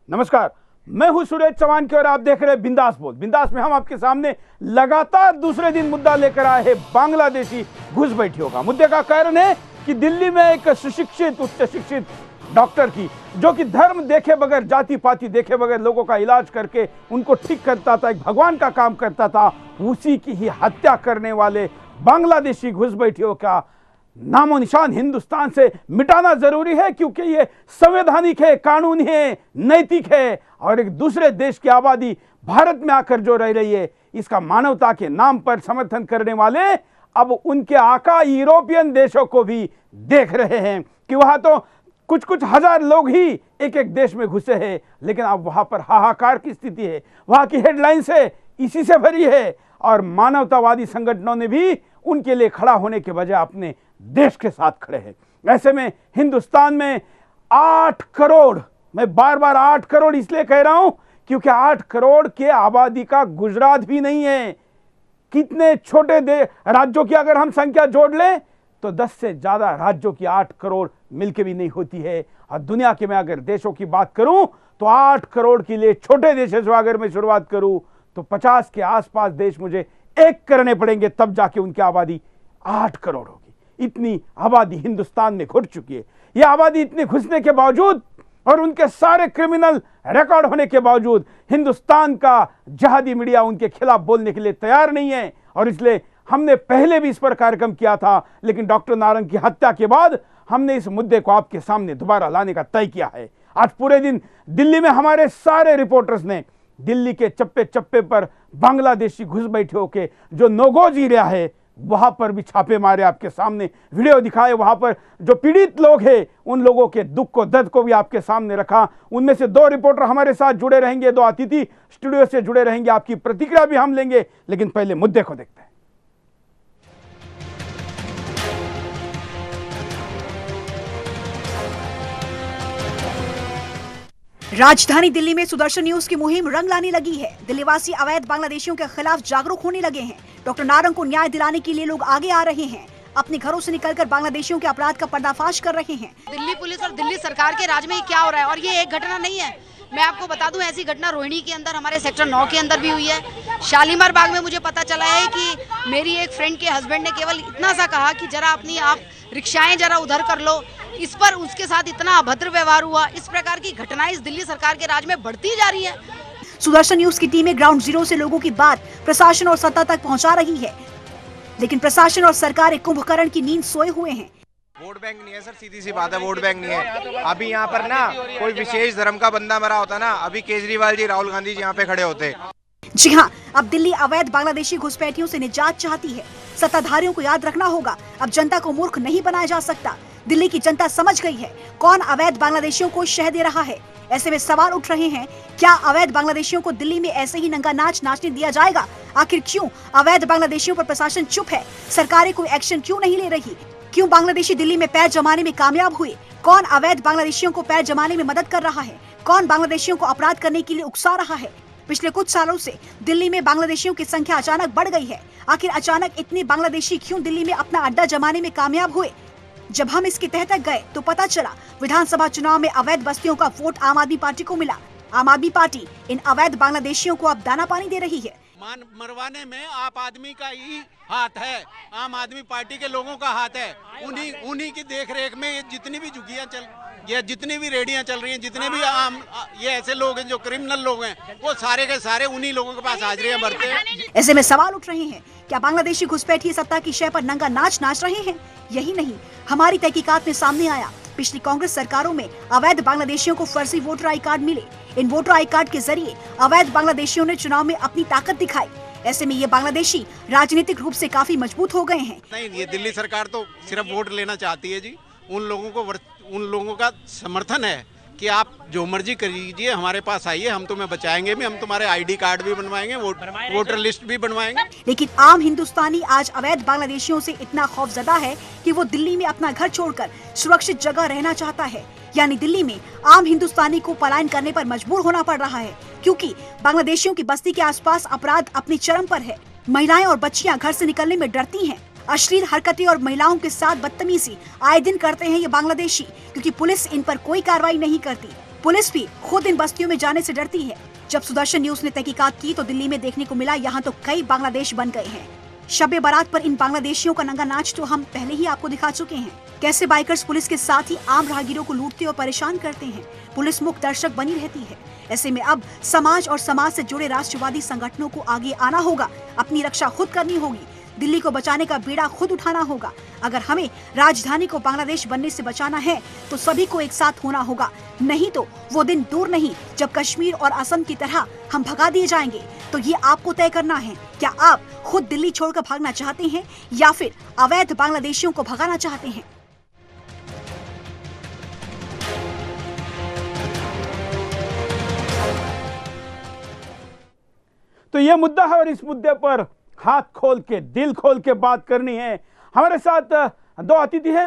नमस्कार, मैं हूं सुरेश चौहान की और आप देख रहे हैं बिंदास बोल। बिंदास में हम आपके सामने लगातार दूसरे दिन मुद्दा लेकर आए हैं बांग्लादेशी घुसपैठियों का। मुद्दे का कारण है कि दिल्ली में एक सुशिक्षित उच्च शिक्षित डॉक्टर की, जो कि धर्म देखे बगैर, जाति पाति देखे बगैर लोगों का इलाज करके उनको ठीक करता था, एक भगवान का काम करता था, उसी की ही हत्या करने वाले बांग्लादेशी घुसपैठियों का नामो निशान हिंदुस्तान से मिटाना जरूरी है, क्योंकि ये संवैधानिक है, कानूनी है, नैतिक है और एक दूसरे देश की आबादी भारत में आकर जो रह रही है, इसका मानवता के नाम पर समर्थन करने वाले अब उनके आका यूरोपियन देशों को भी देख रहे हैं कि वहां तो कुछ कुछ हजार लोग ही एक एक देश में घुसे हैं, लेकिन अब वहां पर हाहाकार की स्थिति है, वहां की हेडलाइन से इसी से भरी है और मानवतावादी संगठनों ने भी उनके लिए खड़ा होने के बजाय अपने देश के साथ खड़े हैं। ऐसे में हिंदुस्तान में 8 करोड़, मैं बार बार 8 करोड़ इसलिए कह रहा हूं क्योंकि 8 करोड़ के आबादी का गुजरात भी नहीं है। कितने छोटे राज्यों की अगर हम संख्या जोड़ लें तो 10 से ज्यादा राज्यों की 8 करोड़ मिलके भी नहीं होती है। और दुनिया के मैं अगर देशों की बात करूं तो 8 करोड़ के लिए छोटे देशों से अगर मैं शुरुआत करूं तो 50 के आसपास देश मुझे एक करने पड़ेंगे, तब जाके उनकी आबादी 8 करोड़ होगी। इतनी आबादी हिंदुस्तान में घुस चुकी है। यह आबादी इतने घुसने के बावजूद और उनके सारे क्रिमिनल रिकॉर्ड होने के बावजूद हिंदुस्तान का जहादी मीडिया उनके खिलाफ बोलने के लिए तैयार नहीं है। और इसलिए हमने पहले भी इस पर कार्यक्रम किया था, लेकिन डॉक्टर नारंग की हत्या के बाद हमने इस मुद्दे को आपके सामने दोबारा लाने का तय किया है। आज पूरे दिन दिल्ली में हमारे सारे रिपोर्टर्स ने दिल्ली के चप्पे चप्पे पर बांग्लादेशी घुसपैठियों के जो नोगोज एरिया है वहां पर भी छापे मारे, आपके सामने वीडियो दिखाए, वहां पर जो पीड़ित लोग हैं उन लोगों के दुख को, दर्द को भी आपके सामने रखा। उनमें से 2 रिपोर्टर हमारे साथ जुड़े रहेंगे, 2 अतिथि स्टूडियो से जुड़े रहेंगे, आपकी प्रतिक्रिया भी हम लेंगे। लेकिन पहले मुद्दे को देखते हैं। राजधानी दिल्ली में सुदर्शन न्यूज की मुहिम रंग लाने लगी है। दिल्लीवासी अवैध बांग्लादेशियों के खिलाफ जागरूक होने लगे हैं। डॉक्टर नारंग को न्याय दिलाने के लिए लोग आगे आ रहे हैं, अपने घरों से निकलकर बांग्लादेशियों के अपराध का पर्दाफाश कर रहे हैं। दिल्ली पुलिस और दिल्ली सरकार के राज में ही क्या हो रहा है, और ये एक घटना नहीं है। मैं आपको बता दूं, ऐसी घटना रोहिणी के अंदर, हमारे सेक्टर 9 के अंदर भी हुई है। शालीमार बाग में मुझे पता चला है कि मेरी एक फ्रेंड के हस्बैंड ने केवल इतना सा कहा कि जरा अपनी आप रिक्शाएं जरा उधर कर लो, इस पर उसके साथ इतना अभद्र व्यवहार हुआ। इस प्रकार की घटनाएं इस दिल्ली सरकार के राज में बढ़ती जा रही है। सुदर्शन न्यूज की टीमें ग्राउंड जीरो से लोगों की बात प्रशासन और सत्ता तक पहुंचा रही है, लेकिन प्रशासन और सरकार एक कुंभकर्ण की नींद सोए हुए हैं। वोट बैंक नहीं है सर, सीधी सी बात है, वोट बैंक नहीं है। अभी यहाँ पर ना कोई विशेष धर्म का बंदा मरा होता ना, अभी केजरीवाल जी, राहुल गांधी जी यहाँ पे खड़े होते। जी हाँ, अब दिल्ली अवैध बांग्लादेशी घुसपैठियों से निजात चाहती है। सत्ताधारियों को याद रखना होगा, अब जनता को मूर्ख नहीं बनाया जा सकता। दिल्ली की जनता समझ गई है कौन अवैध बांग्लादेशियों को शह दे रहा है। ऐसे में सवाल उठ रहे हैं, क्या अवैध बांग्लादेशियों को दिल्ली में ऐसे ही नंगा नाच नाचने दिया जाएगा? आखिर क्यों अवैध बांग्लादेशियों पर प्रशासन चुप है? सरकारें कोई एक्शन क्यों नहीं ले रही? क्यों बांग्लादेशी दिल्ली में पैर जमाने में कामयाब हुए? कौन अवैध बांग्लादेशियों को पैर जमाने में मदद कर रहा है? कौन बांग्लादेशियों को अपराध करने के लिए उकसा रहा है? पिछले कुछ सालों से दिल्ली में बांग्लादेशियों की संख्या अचानक बढ़ गई है। आखिर अचानक इतने बांग्लादेशी क्यों दिल्ली में अपना अड्डा जमाने में कामयाब हुए? जब हम इसके तह तक गए तो पता चला विधानसभा चुनाव में अवैध बस्तियों का वोट आम आदमी पार्टी को मिला। आम आदमी पार्टी इन अवैध बांग्लादेशियों को अब दाना पानी दे रही है। मान मरवाने में आप आदमी का ही हाथ है, आम आदमी पार्टी के लोगों का हाथ है। उन्हीं की देखरेख में ये जितनी भी झुग्गियां ये जितनी भी रेडियां चल रही हैं, जितने भी ये ऐसे लोग हैं जो क्रिमिनल लोग हैं, वो सारे के सारे उन्हीं लोगों के पास हाजिरियां भरते हैं। ऐसे में सवाल उठ रहे हैं, क्या बांग्लादेशी घुसपैठी सत्ता की शय पर नंगा नाच नाच रहे हैं? यही नहीं, हमारी तहकीकात में सामने आया, पिछली कांग्रेस सरकारों में अवैध बांग्लादेशियों को फर्जी वोटर आई कार्ड मिले। इन वोटर आई कार्ड के जरिए अवैध बांग्लादेशियों ने चुनाव में अपनी ताकत दिखाई। ऐसे में ये बांग्लादेशी राजनीतिक रूप से काफी मजबूत हो गए हैं। नहीं, ये दिल्ली सरकार तो सिर्फ वोट लेना चाहती है जी। उन लोगों का समर्थन है कि आप जो मर्जी करिए, हमारे पास आइए, हम तुम्हें बचाएंगे भी, हम तुम्हारे आईडी कार्ड भी बनवाएंगे, वोटर लिस्ट भी बनवाएंगे। लेकिन आम हिंदुस्तानी आज अवैध बांग्लादेशियों से इतना खौफजदा है कि वो दिल्ली में अपना घर छोड़कर सुरक्षित जगह रहना चाहता है। यानी दिल्ली में आम हिंदुस्तानी को पलायन करने पर मजबूर होना पड़ रहा है, क्योंकि बांग्लादेशियों की बस्ती के आसपास अपराध अपनी चरम पर है। महिलाएं और बच्चियां घर से निकलने में डरती हैं। अश्लील हरकतें और महिलाओं के साथ बदतमीजी आए दिन करते हैं ये बांग्लादेशी, क्योंकि पुलिस इन पर कोई कार्रवाई नहीं करती। पुलिस भी खुद इन बस्तियों में जाने से डरती है। जब सुदर्शन न्यूज ने तहकीकात की तो दिल्ली में देखने को मिला यहाँ तो कई बांग्लादेश बन गए हैं। शब बारात पर इन बांग्लादेशियों का नंगा नाच तो हम पहले ही आपको दिखा चुके हैं। कैसे बाइकर्स पुलिस के साथ ही आम राहगीरों को लूटते और परेशान करते हैं। पुलिस मुख्य दर्शक बनी रहती है। ऐसे में अब समाज और समाज से जुड़े राष्ट्रवादी संगठनों को आगे आना होगा, अपनी रक्षा खुद करनी होगी, दिल्ली को बचाने का बीड़ा खुद उठाना होगा। अगर हमें राजधानी को बांग्लादेश बनने से बचाना है तो सभी को एक साथ होना होगा, नहीं तो वो दिन दूर नहीं जब कश्मीर और असम की तरह हम भगा दिए जाएंगे। तो ये आपको तय करना है, क्या आप खुद दिल्ली छोड़कर भागना चाहते हैं या फिर अवैध बांग्लादेशियों को भगाना चाहते हैं। तो ये मुद्दा है और इस मुद्दे पर हाथ खोल के दिल खोल के बात करनी है। हमारे साथ दो अतिथि हैं।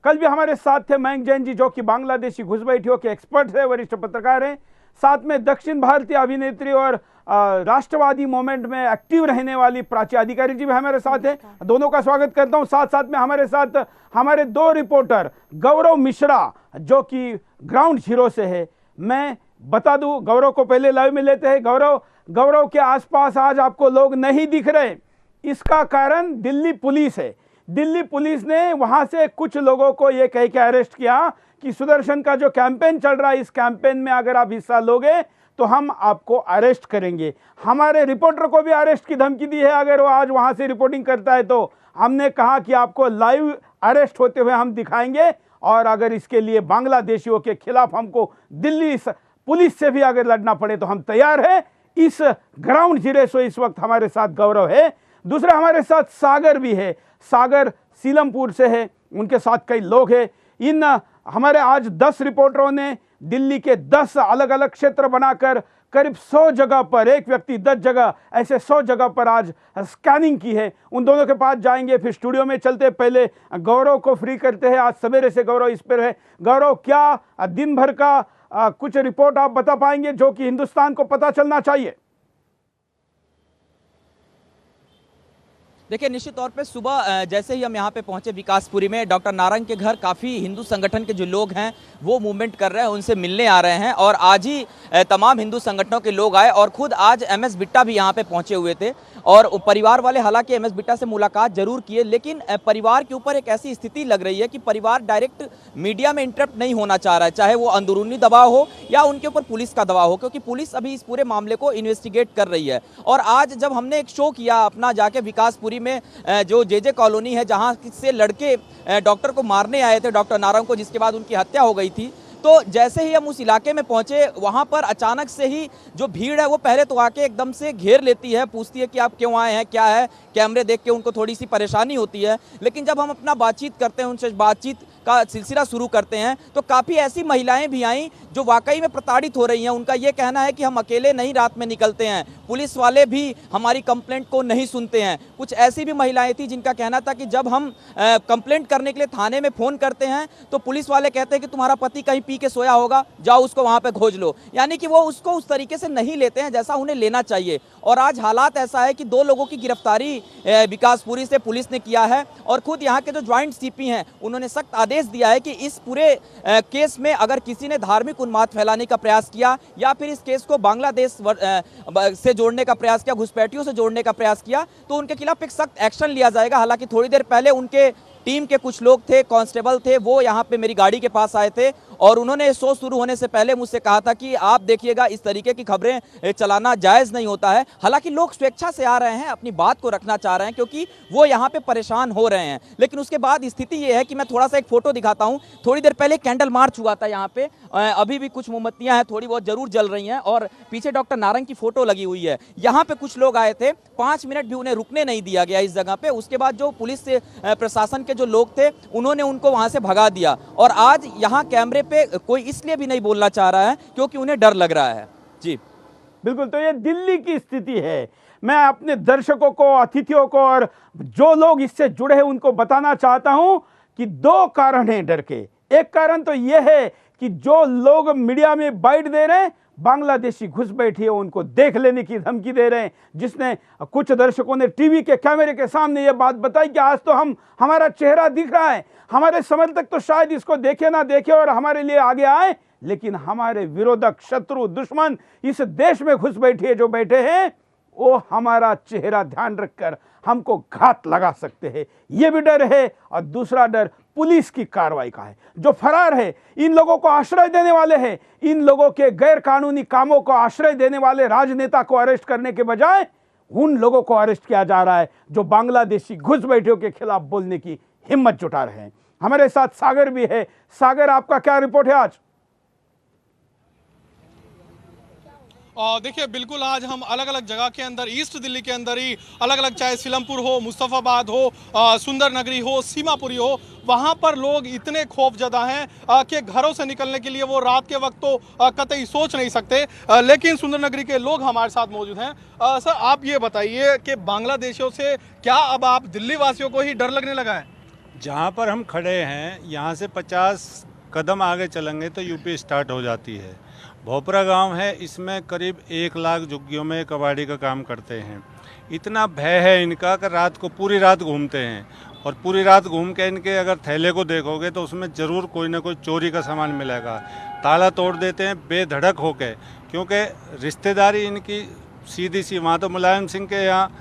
कल भी हमारे साथ थे मयंक जैन जी, जो कि बांग्लादेशी घुसपैठियों के एक्सपर्ट है, वरिष्ठ पत्रकार हैं। साथ में दक्षिण भारतीय अभिनेत्री और राष्ट्रवादी मूवमेंट में एक्टिव रहने वाली प्राची अधिकारी जी भी हमारे साथ हैं। दोनों का स्वागत करता हूं। साथ साथ में हमारे साथ हमारे दो रिपोर्टर, गौरव मिश्रा जो कि ग्राउंड जीरो से है। मैं बता दूं, गौरव को पहले लाइव में लेते हैं। गौरव के आसपास आज आपको लोग नहीं दिख रहे, इसका कारण दिल्ली पुलिस है। दिल्ली पुलिस ने वहां से कुछ लोगों को यह कह के अरेस्ट किया कि सुदर्शन का जो कैंपेन चल रहा है, इस कैंपेन में अगर आप हिस्सा लोगे तो हम आपको अरेस्ट करेंगे। हमारे रिपोर्टर को भी अरेस्ट की धमकी दी है अगर वो आज वहां से रिपोर्टिंग करता है। तो हमने कहा कि आपको लाइव अरेस्ट होते हुए हम दिखाएंगे, और अगर इसके लिए बांग्लादेशियों के खिलाफ हमको दिल्ली पुलिस से भी अगर लड़ना पड़े तो हम तैयार हैं। इस ग्राउंड जीरो से इस वक्त हमारे साथ गौरव है। दूसरा हमारे साथ सागर भी है। सागर सीलमपुर से है, उनके साथ कई लोग हैं। इन हमारे आज 10 रिपोर्टरों ने दिल्ली के 10 अलग अलग क्षेत्र बनाकर करीब 100 जगह पर, एक व्यक्ति 10 जगह, ऐसे 100 जगह पर आज स्कैनिंग की है। उन दोनों के पास जाएंगे, फिर स्टूडियो में चलते। पहले गौरव को फ्री करते हैं। आज सवेरे से गौरव इस पर है। गौरव, क्या दिन भर का कुछ रिपोर्ट आप बता पाएंगे जो कि हिंदुस्तान को पता चलना चाहिए? देखिए, निश्चित तौर पे सुबह जैसे ही हम यहाँ पे पहुँचे विकासपुरी में, डॉक्टर नारंग के घर काफ़ी हिंदू संगठन के जो लोग हैं वो मूवमेंट कर रहे हैं, उनसे मिलने आ रहे हैं। और आज ही तमाम हिंदू संगठनों के लोग आए और खुद आज एमएस बिट्टा भी यहाँ पे पहुँचे हुए थे। और परिवार वाले हालांकि एमएस बिट्टा से मुलाकात जरूर किए, लेकिन परिवार के ऊपर एक ऐसी स्थिति लग रही है कि परिवार डायरेक्ट मीडिया में इंटरप्ट नहीं होना चाह रहा है, चाहे वो अंदरूनी दबाव हो या उनके ऊपर पुलिस का दबाव हो, क्योंकि पुलिस अभी इस पूरे मामले को इन्वेस्टिगेट कर रही है। और आज जब हमने एक शो किया अपना जाके विकासपुरी में, जो जे कॉलोनी है जहां से लड़के डॉक्टर को मारने आए थे, डॉक्टर नारंग को, जिसके बाद उनकी हत्या हो गई थी, तो जैसे ही हम उस इलाके में पहुंचे वहां पर अचानक से ही जो भीड़ है वो पहले तो आके एकदम से घेर लेती है, पूछती है कि आप क्यों आए हैं, क्या है। कैमरे देख के उनको थोड़ी सी परेशानी होती है, लेकिन जब हम अपना बातचीत करते हैं, उनसे बातचीत का सिलसिला शुरू करते हैं, तो काफ़ी ऐसी महिलाएं भी आईं जो वाकई में प्रताड़ित हो रही हैं। उनका ये कहना है कि हम अकेले नहीं रात में निकलते हैं, पुलिस वाले भी हमारी कंप्लेंट को नहीं सुनते हैं। कुछ ऐसी भी महिलाएं थी जिनका कहना था कि जब हम कंप्लेंट करने के लिए थाने में फ़ोन करते हैं तो पुलिस वाले कहते हैं कि तुम्हारा पति कहीं पी के सोया होगा, जाओ उसको वहाँ पर खोज लो। यानी कि वो उसको उस तरीके से नहीं लेते हैं जैसा उन्हें लेना चाहिए। और आज हालात ऐसा है कि 2 लोगों की गिरफ्तारी विकासपुरी से पुलिस ने किया है। और खुद यहाँ के जो ज्वाइंट सीपी हैं उन्होंने सख्त आदेश दिया है कि इस पूरे केस में अगर किसी ने धार्मिक उन्माद फैलाने का प्रयास किया या फिर इस केस को बांग्लादेश से जोड़ने का प्रयास किया, घुसपैठियों से जोड़ने का प्रयास किया, तो उनके खिलाफ एक सख्त एक्शन लिया जाएगा। हालांकि थोड़ी देर पहले उनके टीम के कुछ लोग थे, कांस्टेबल थे, वो यहाँ पे मेरी गाड़ी के पास आए थे और उन्होंने शो शुरू होने से पहले मुझसे कहा था कि आप देखिएगा इस तरीके की खबरें चलाना जायज़ नहीं होता है। हालांकि लोग स्वेच्छा से आ रहे हैं, अपनी बात को रखना चाह रहे हैं क्योंकि वो यहाँ पे परेशान हो रहे हैं। लेकिन उसके बाद स्थिति ये है कि मैं थोड़ा सा एक फोटो दिखाता हूँ। थोड़ी देर पहले कैंडल मार्च हुआ था यहाँ पे, अभी भी कुछ मोमबत्तियाँ हैं, थोड़ी बहुत जरूर जल रही हैं और पीछे डॉक्टर नारंग की फोटो लगी हुई है। यहाँ पे कुछ लोग आए थे, 5 मिनट भी उन्हें रुकने नहीं दिया गया इस जगह पे। उसके बाद जो पुलिस से प्रशासन के जो लोग थे उन्होंने उनको वहां से भगा दिया। और आज यहाँ कैमरे पे कोई इसलिए भी नहीं बोलना चाह रहा है क्योंकि उन्हें डर लग रहा है। जी बिल्कुल, तो ये दिल्ली की स्थिति है। मैं अपने दर्शकों को, अतिथियों को और जो लोग इससे जुड़े हैं उनको बताना चाहता हूं कि 2 कारण हैं डर के। एक कारण तो यह है कि जो लोग मीडिया में बाइट दे रहे हैं बांग्लादेशी घुस बैठी है उनको देख लेने की धमकी दे रहे हैं, जिसने कुछ दर्शकों ने टीवी के कैमरे के सामने ये बात बताई कि आज तो हमारा चेहरा दिख रहा है, हमारे समर्थक तो शायद इसको देखे ना देखे और हमारे लिए आगे आए, लेकिन हमारे विरोधक, शत्रु, दुश्मन इस देश में घुस बैठे जो बैठे हैं वो हमारा चेहरा ध्यान रखकर हमको घात लगा सकते हैं। ये भी डर है। और दूसरा डर पुलिस की कार्रवाई का है। जो फरार है, इन लोगों को आश्रय देने वाले हैं, इन लोगों के गैर कानूनी कामों को आश्रय देने वाले राजनेता को अरेस्ट करने के बजाय उन लोगों को अरेस्ट किया जा रहा है जो बांग्लादेशी घुसपैठियों के खिलाफ बोलने की हिम्मत जुटा रहे हैं। हमारे साथ सागर भी है। सागर, आपका क्या रिपोर्ट है आज? देखिए, बिल्कुल आज हम अलग अलग जगह के अंदर, ईस्ट दिल्ली के अंदर ही अलग अलग, चाहे सीलमपुर हो, मुस्तफाबाद हो, सुंदर नगरी हो, सीमापुरी हो, वहां पर लोग इतने खौफजदा हैं कि घरों से निकलने के लिए वो रात के वक्त तो कतई सोच नहीं सकते। लेकिन सुंदर नगरी के लोग हमारे साथ मौजूद हैं। सर, आप ये बताइए कि बांग्लादेशियों से क्या अब आप दिल्ली वासियों को ही डर लगने लगा है? जहाँ पर हम खड़े हैं यहाँ से 50 कदम आगे चलेंगे तो यूपी स्टार्ट हो जाती है। भोपरा गांव है, इसमें करीब 1 लाख झुग्गियों में कबाड़ी का काम करते हैं। इतना भय है इनका कि रात को पूरी रात घूमते हैं और पूरी रात घूम के इनके अगर थैले को देखोगे तो उसमें ज़रूर कोई ना कोई चोरी का सामान मिलेगा। ताला तोड़ देते हैं बेधड़क होके, क्योंकि रिश्तेदारी इनकी सीधी सी, वहाँ तो मुलायम सिंह के यहाँ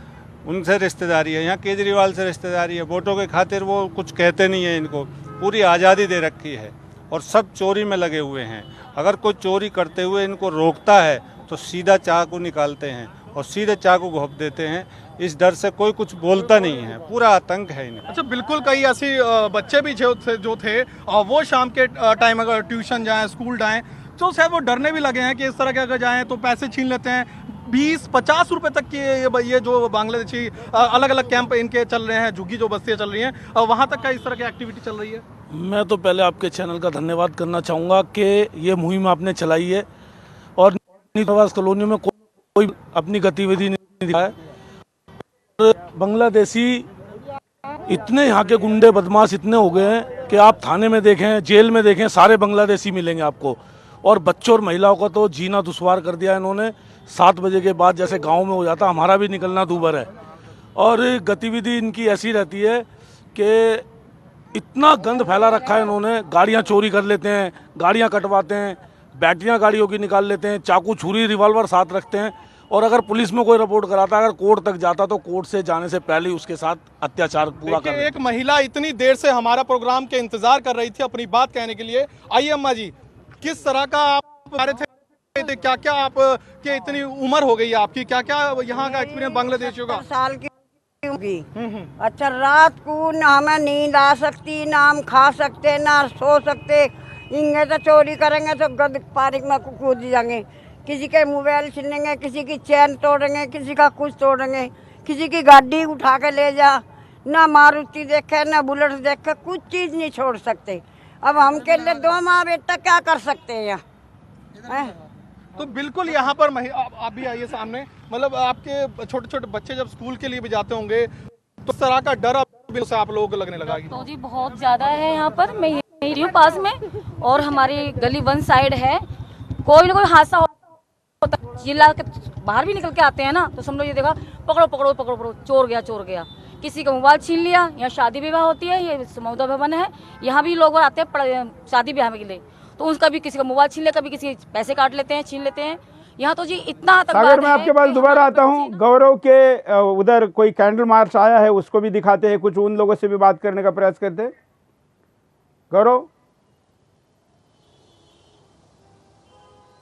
उनसे रिश्तेदारी है, यहाँ केजरीवाल से रिश्तेदारी है। वोटों के खातिर वो कुछ कहते नहीं है, इनको पूरी आज़ादी दे रखी है और सब चोरी में लगे हुए हैं। अगर कोई चोरी करते हुए इनको रोकता है तो सीधा चाकू निकालते हैं और सीधे चाकू घोंप देते हैं। इस डर से कोई कुछ बोलता नहीं है, पूरा आतंक है इन्हें। अच्छा, बिल्कुल, कई ऐसी बच्चे भी जो थे वो शाम के टाइम अगर ट्यूशन जाएं, स्कूल जाएं, तो शायद वो डरने भी लगे हैं कि इस तरह के अगर जाएं तो पैसे छीन लेते हैं। 20-50 रुपए तक की ये जो बांग्लादेशी अलग अलग कैंप इनके चल रहे हैं, झुग्गी जो बस्तियाँ चल रही हैं, वहाँ तक का इस तरह की एक्टिविटी चल रही है। मैं तो पहले आपके चैनल का धन्यवाद करना चाहूँगा कि ये मुहिम आपने चलाई है और आवास कॉलोनी में कोई अपनी गतिविधि नहीं दिखा है। बांग्लादेशी इतने, यहाँ के गुंडे बदमाश इतने हो गए हैं कि आप थाने में देखें, जेल में देखें, सारे बांग्लादेशी मिलेंगे आपको। और बच्चों और महिलाओं का तो जीना दुश्वार कर दिया इन्होंने। 7 बजे के बाद जैसे गांव में हो जाता, हमारा भी निकलना दूभर है। और गतिविधि इनकी ऐसी रहती है कि इतना गंद फैला रखा है इन्होंने। गाड़ियां चोरी कर लेते हैं, गाड़ियां कटवाते हैं, बैटरियां गाड़ियों की निकाल लेते हैं, चाकू, छुरी, रिवॉल्वर साथ रखते हैं। और अगर पुलिस में कोई रिपोर्ट कराता, अगर कोर्ट तक जाता तो कोर्ट से जाने से पहले ही उसके साथ अत्याचार पूरा कर। एक महिला इतनी देर से हमारा प्रोग्राम के इंतजार कर रही थी अपनी बात कहने के लिए। आइए अम्मा जी, किस तरह का आप आ रहे थे, क्या क्या आप की इतनी उम्र हो गई है आपकी, क्या क्या यहाँ का एक्सपीरियंस बांग्लादेशियों का? साल की होगी। अच्छा, रात को ना हमें नींद आ सकती, ना हम खा सकते, ना सो सकते। इंगे तो चोरी करेंगे तो गद पार्क में कूद जाएंगे, किसी के मोबाइल छीनेंगे, किसी की चैन तोड़ेंगे, किसी का कुछ तोड़ेंगे, किसी की गाड़ी उठा के ले जा। ना मारुति देखे, ना बुलेट देखे, कुछ चीज़ नहीं छोड़ सकते। अब हम के लिए 2 माँ बेटा क्या कर सकते हैं यहाँ? तो बिल्कुल यहाँ पर आप भी आइए सामने। मतलब आपके छोटे छोटे बच्चे जब स्कूल के लिए भी जाते होंगे तो इस तरह का डर से आप लोगों को लगने लगा? तो जी बहुत ज्यादा है यहाँ पर। मैं यही हूँ पास में, और हमारी गली 1 साइड है। कोई ना कोई हादसा होता, जिला के बाहर भी निकल के आते हैं ना, तो समझो ये देखा, पकड़ो पकड़ो पकड़ो पकड़ो, चोर गया चोर गया। किसी का मोबाइल छीन लिया। यहाँ शादी विवाह होती है, ये समौदा भवन है, यहाँ भी लोग आते हैं शादी ब्याह के लिए, तो उसका भी किसी का मोबाइल छीन लेते, कभी किसी पैसे काट लेते हैं, छीन लेते हैं। यहाँ तो जी इतना सागर, मैं आपके पास दोबारा आता हूँ। गौरव के उधर कोई कैंडल मार्च आया है, उसको भी दिखाते हैं, कुछ उन लोगों से भी बात करने का प्रयास करते हैं। गौरव,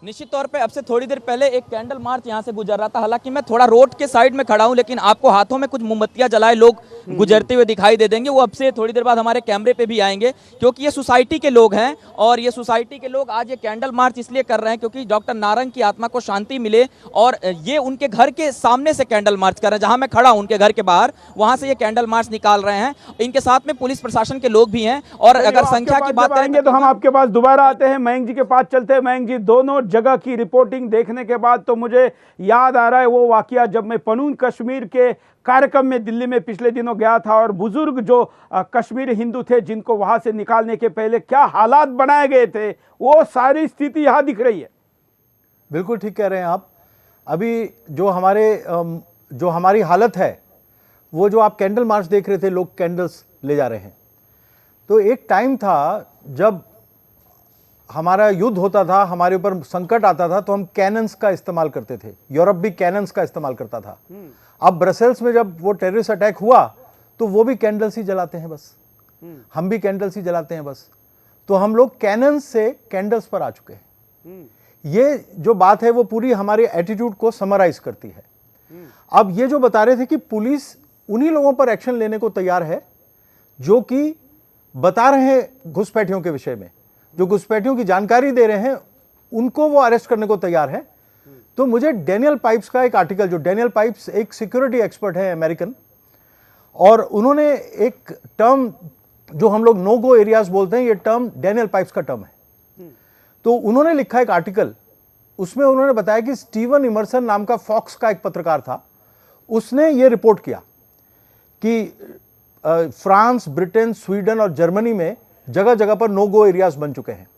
निश्चित तौर पे अब से थोड़ी देर पहले एक कैंडल मार्च यहाँ से गुजर रहा था। हालांकि मैं थोड़ा रोड के साइड में खड़ा हूँ, लेकिन आपको हाथों में कुछ मोमबत्तियां जलाए लोग गुजरते हुए दिखाई दे देंगे। वो अब से थोड़ी देर बाद हमारे कैमरे पे भी आएंगे, क्योंकि ये सोसाइटी के लोग हैं। और ये सोसाइटी के लोग आज ये कैंडल मार्च इसलिए कर रहे हैं क्योंकि डॉक्टर नारंग की आत्मा को शांति मिले, और ये उनके घर के सामने से कैंडल मार्च कर रहे हैं। जहाँ मैं खड़ा हूँ उनके घर के बाहर, वहाँ से ये कैंडल मार्च निकाल रहे हैं। इनके साथ में पुलिस प्रशासन के लोग भी हैं। और अगर संख्या की बात करेंगे तो हम आपके पास दोबारा आते हैं। मयंक जी के पास चलते हैं। मयंक जी, दोनों जगह की रिपोर्टिंग देखने के बाद तो मुझे याद आ रहा है वो वाकया जब मैं पनून कश्मीर के कार्यक्रम में दिल्ली में पिछले दिनों गया था, और बुजुर्ग जो कश्मीरी हिंदू थे जिनको वहां से निकालने के पहले क्या हालात बनाए गए थे, वो सारी स्थिति यहां दिख रही है। बिल्कुल ठीक कह रहे हैं आप। अभी जो हमारी हालत है, वो जो आप कैंडल मार्च देख रहे थे, लोग कैंडल्स ले जा रहे हैं, तो एक टाइम था जब हमारा युद्ध होता था, हमारे ऊपर संकट आता था, तो हम कैनन्स का इस्तेमाल करते थे। यूरोप भी कैनन्स का इस्तेमाल करता था। अब ब्रसेल्स में जब वो टेररिस्ट अटैक हुआ तो वो भी कैंडल्स ही जलाते हैं बस, हम भी कैंडल्स ही जलाते हैं बस। तो हम लोग कैनन्स से कैंडल्स पर आ चुके हैं। ये जो बात है वो पूरी हमारे एटीट्यूड को समराइज करती है। अब ये जो बता रहे थे कि पुलिस उन्हीं लोगों पर एक्शन लेने को तैयार है जो कि बता रहे हैं घुसपैठियों के विषय में, जो घुसपैठियों की जानकारी दे रहे हैं, उनको वो अरेस्ट करने को तैयार है। तो मुझे डैनियल पाइप्स का एक आर्टिकल, जो डैनियल पाइप्स एक सिक्योरिटी एक्सपर्ट है अमेरिकन, और उन्होंने एक टर्म जो हम लोग नो गो एरियाज बोलते हैं, ये टर्म डैनियल पाइप्स का टर्म है। तो उन्होंने लिखा एक आर्टिकल, उसमें उन्होंने बताया कि स्टीवन इमर्सन नाम का फॉक्स का एक पत्रकार था, उसने ये रिपोर्ट किया कि फ्रांस, ब्रिटेन, स्वीडन और जर्मनी में जगह जगह पर नो गो एरियाज बन चुके हैं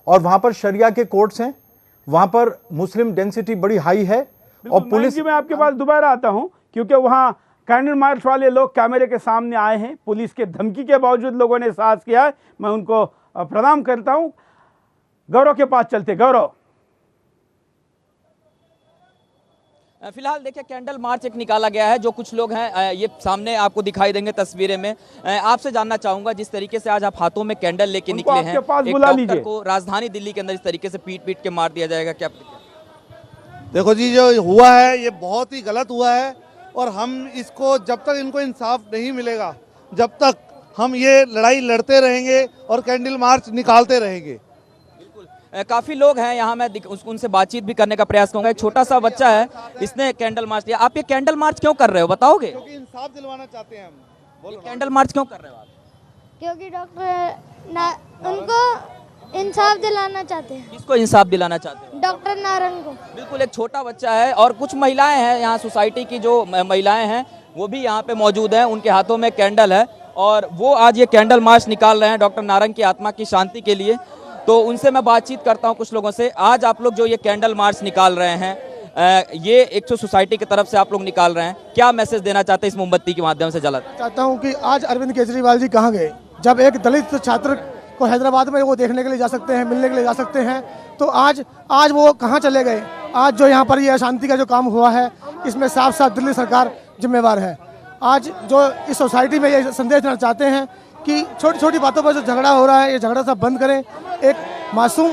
और वहां पर शरिया के कोर्ट्स हैं, वहां पर मुस्लिम डेंसिटी बड़ी हाई है। और पुलिस जी, मैं आपके पास दोबारा आता हूं क्योंकि वहां कैंडल मार्च वाले लोग कैमरे के सामने आए हैं, पुलिस के धमकी के बावजूद लोगों ने साहस किया है, मैं उनको प्रणाम करता हूं। गौरव के पास चलते। गौरव, फिलहाल देखिए कैंडल मार्च एक निकाला गया है, जो कुछ लोग हैं ये सामने आपको दिखाई देंगे तस्वीरें में। आपसे जानना चाहूंगा, जिस तरीके से आज आप हाथों में कैंडल लेके निकले हैं, एक डॉक्टर को राजधानी दिल्ली के अंदर इस तरीके से पीट के मार दिया जाएगा, क्या? देखो जी, जो हुआ है ये बहुत ही गलत हुआ है और हम इसको, जब तक इनको इंसाफ नहीं मिलेगा, जब तक हम ये लड़ाई लड़ते रहेंगे और कैंडल मार्च निकालते रहेंगे। काफी लोग हैं यहाँ, मैं उनसे बातचीत भी करने का प्रयास करूंगा। एक छोटा सा बच्चा है, इसने कैंडल मार्च लिया। आप ये कैंडल मार्च क्यों कर रहे हो, बताओगे? क्योंकि इंसाफ दिलवाना चाहते हैं हम। ये कैंडल मार्च क्यों कर रहे हो आप? क्योंकि डॉक्टर उनको इंसाफ दिलाना चाहते हैं। किसको इंसाफ दिलाना चाहते हैं? डॉक्टर नारंग को। बिल्कुल, एक छोटा बच्चा है और कुछ महिलाएं हैं यहाँ, सोसाइटी की जो महिलाएं हैं वो भी यहाँ पे मौजूद हैं, उनके हाथों में कैंडल है और वो आज ये कैंडल मार्च निकाल रहे हैं डॉक्टर नारंग की आत्मा की शांति के लिए। तो उनसे मैं बातचीत करता हूं कुछ लोगों से। आज आप लोग जो ये कैंडल मार्च निकाल रहे हैं, ये एक तो सोसाइटी की तरफ से आप लोग निकाल रहे हैं, क्या मैसेज देना चाहते हैं इस मोमबत्ती के माध्यम से जलाते? चाहता हूं कि आज अरविंद केजरीवाल जी कहाँ गए, जब एक दलित छात्र को हैदराबाद में वो देखने के लिए जा सकते हैं, मिलने के लिए जा सकते हैं, तो आज वो कहाँ चले गए? आज जो यहाँ पर ये अशांति का जो काम हुआ है, इसमें साफ साफ दिल्ली सरकार जिम्मेवार है। आज जो इस सोसाइटी में ये संदेश देना चाहते हैं कि छोटी छोटी बातों पर जो झगड़ा हो रहा है, ये झगड़ा सब बंद करें। एक मासूम,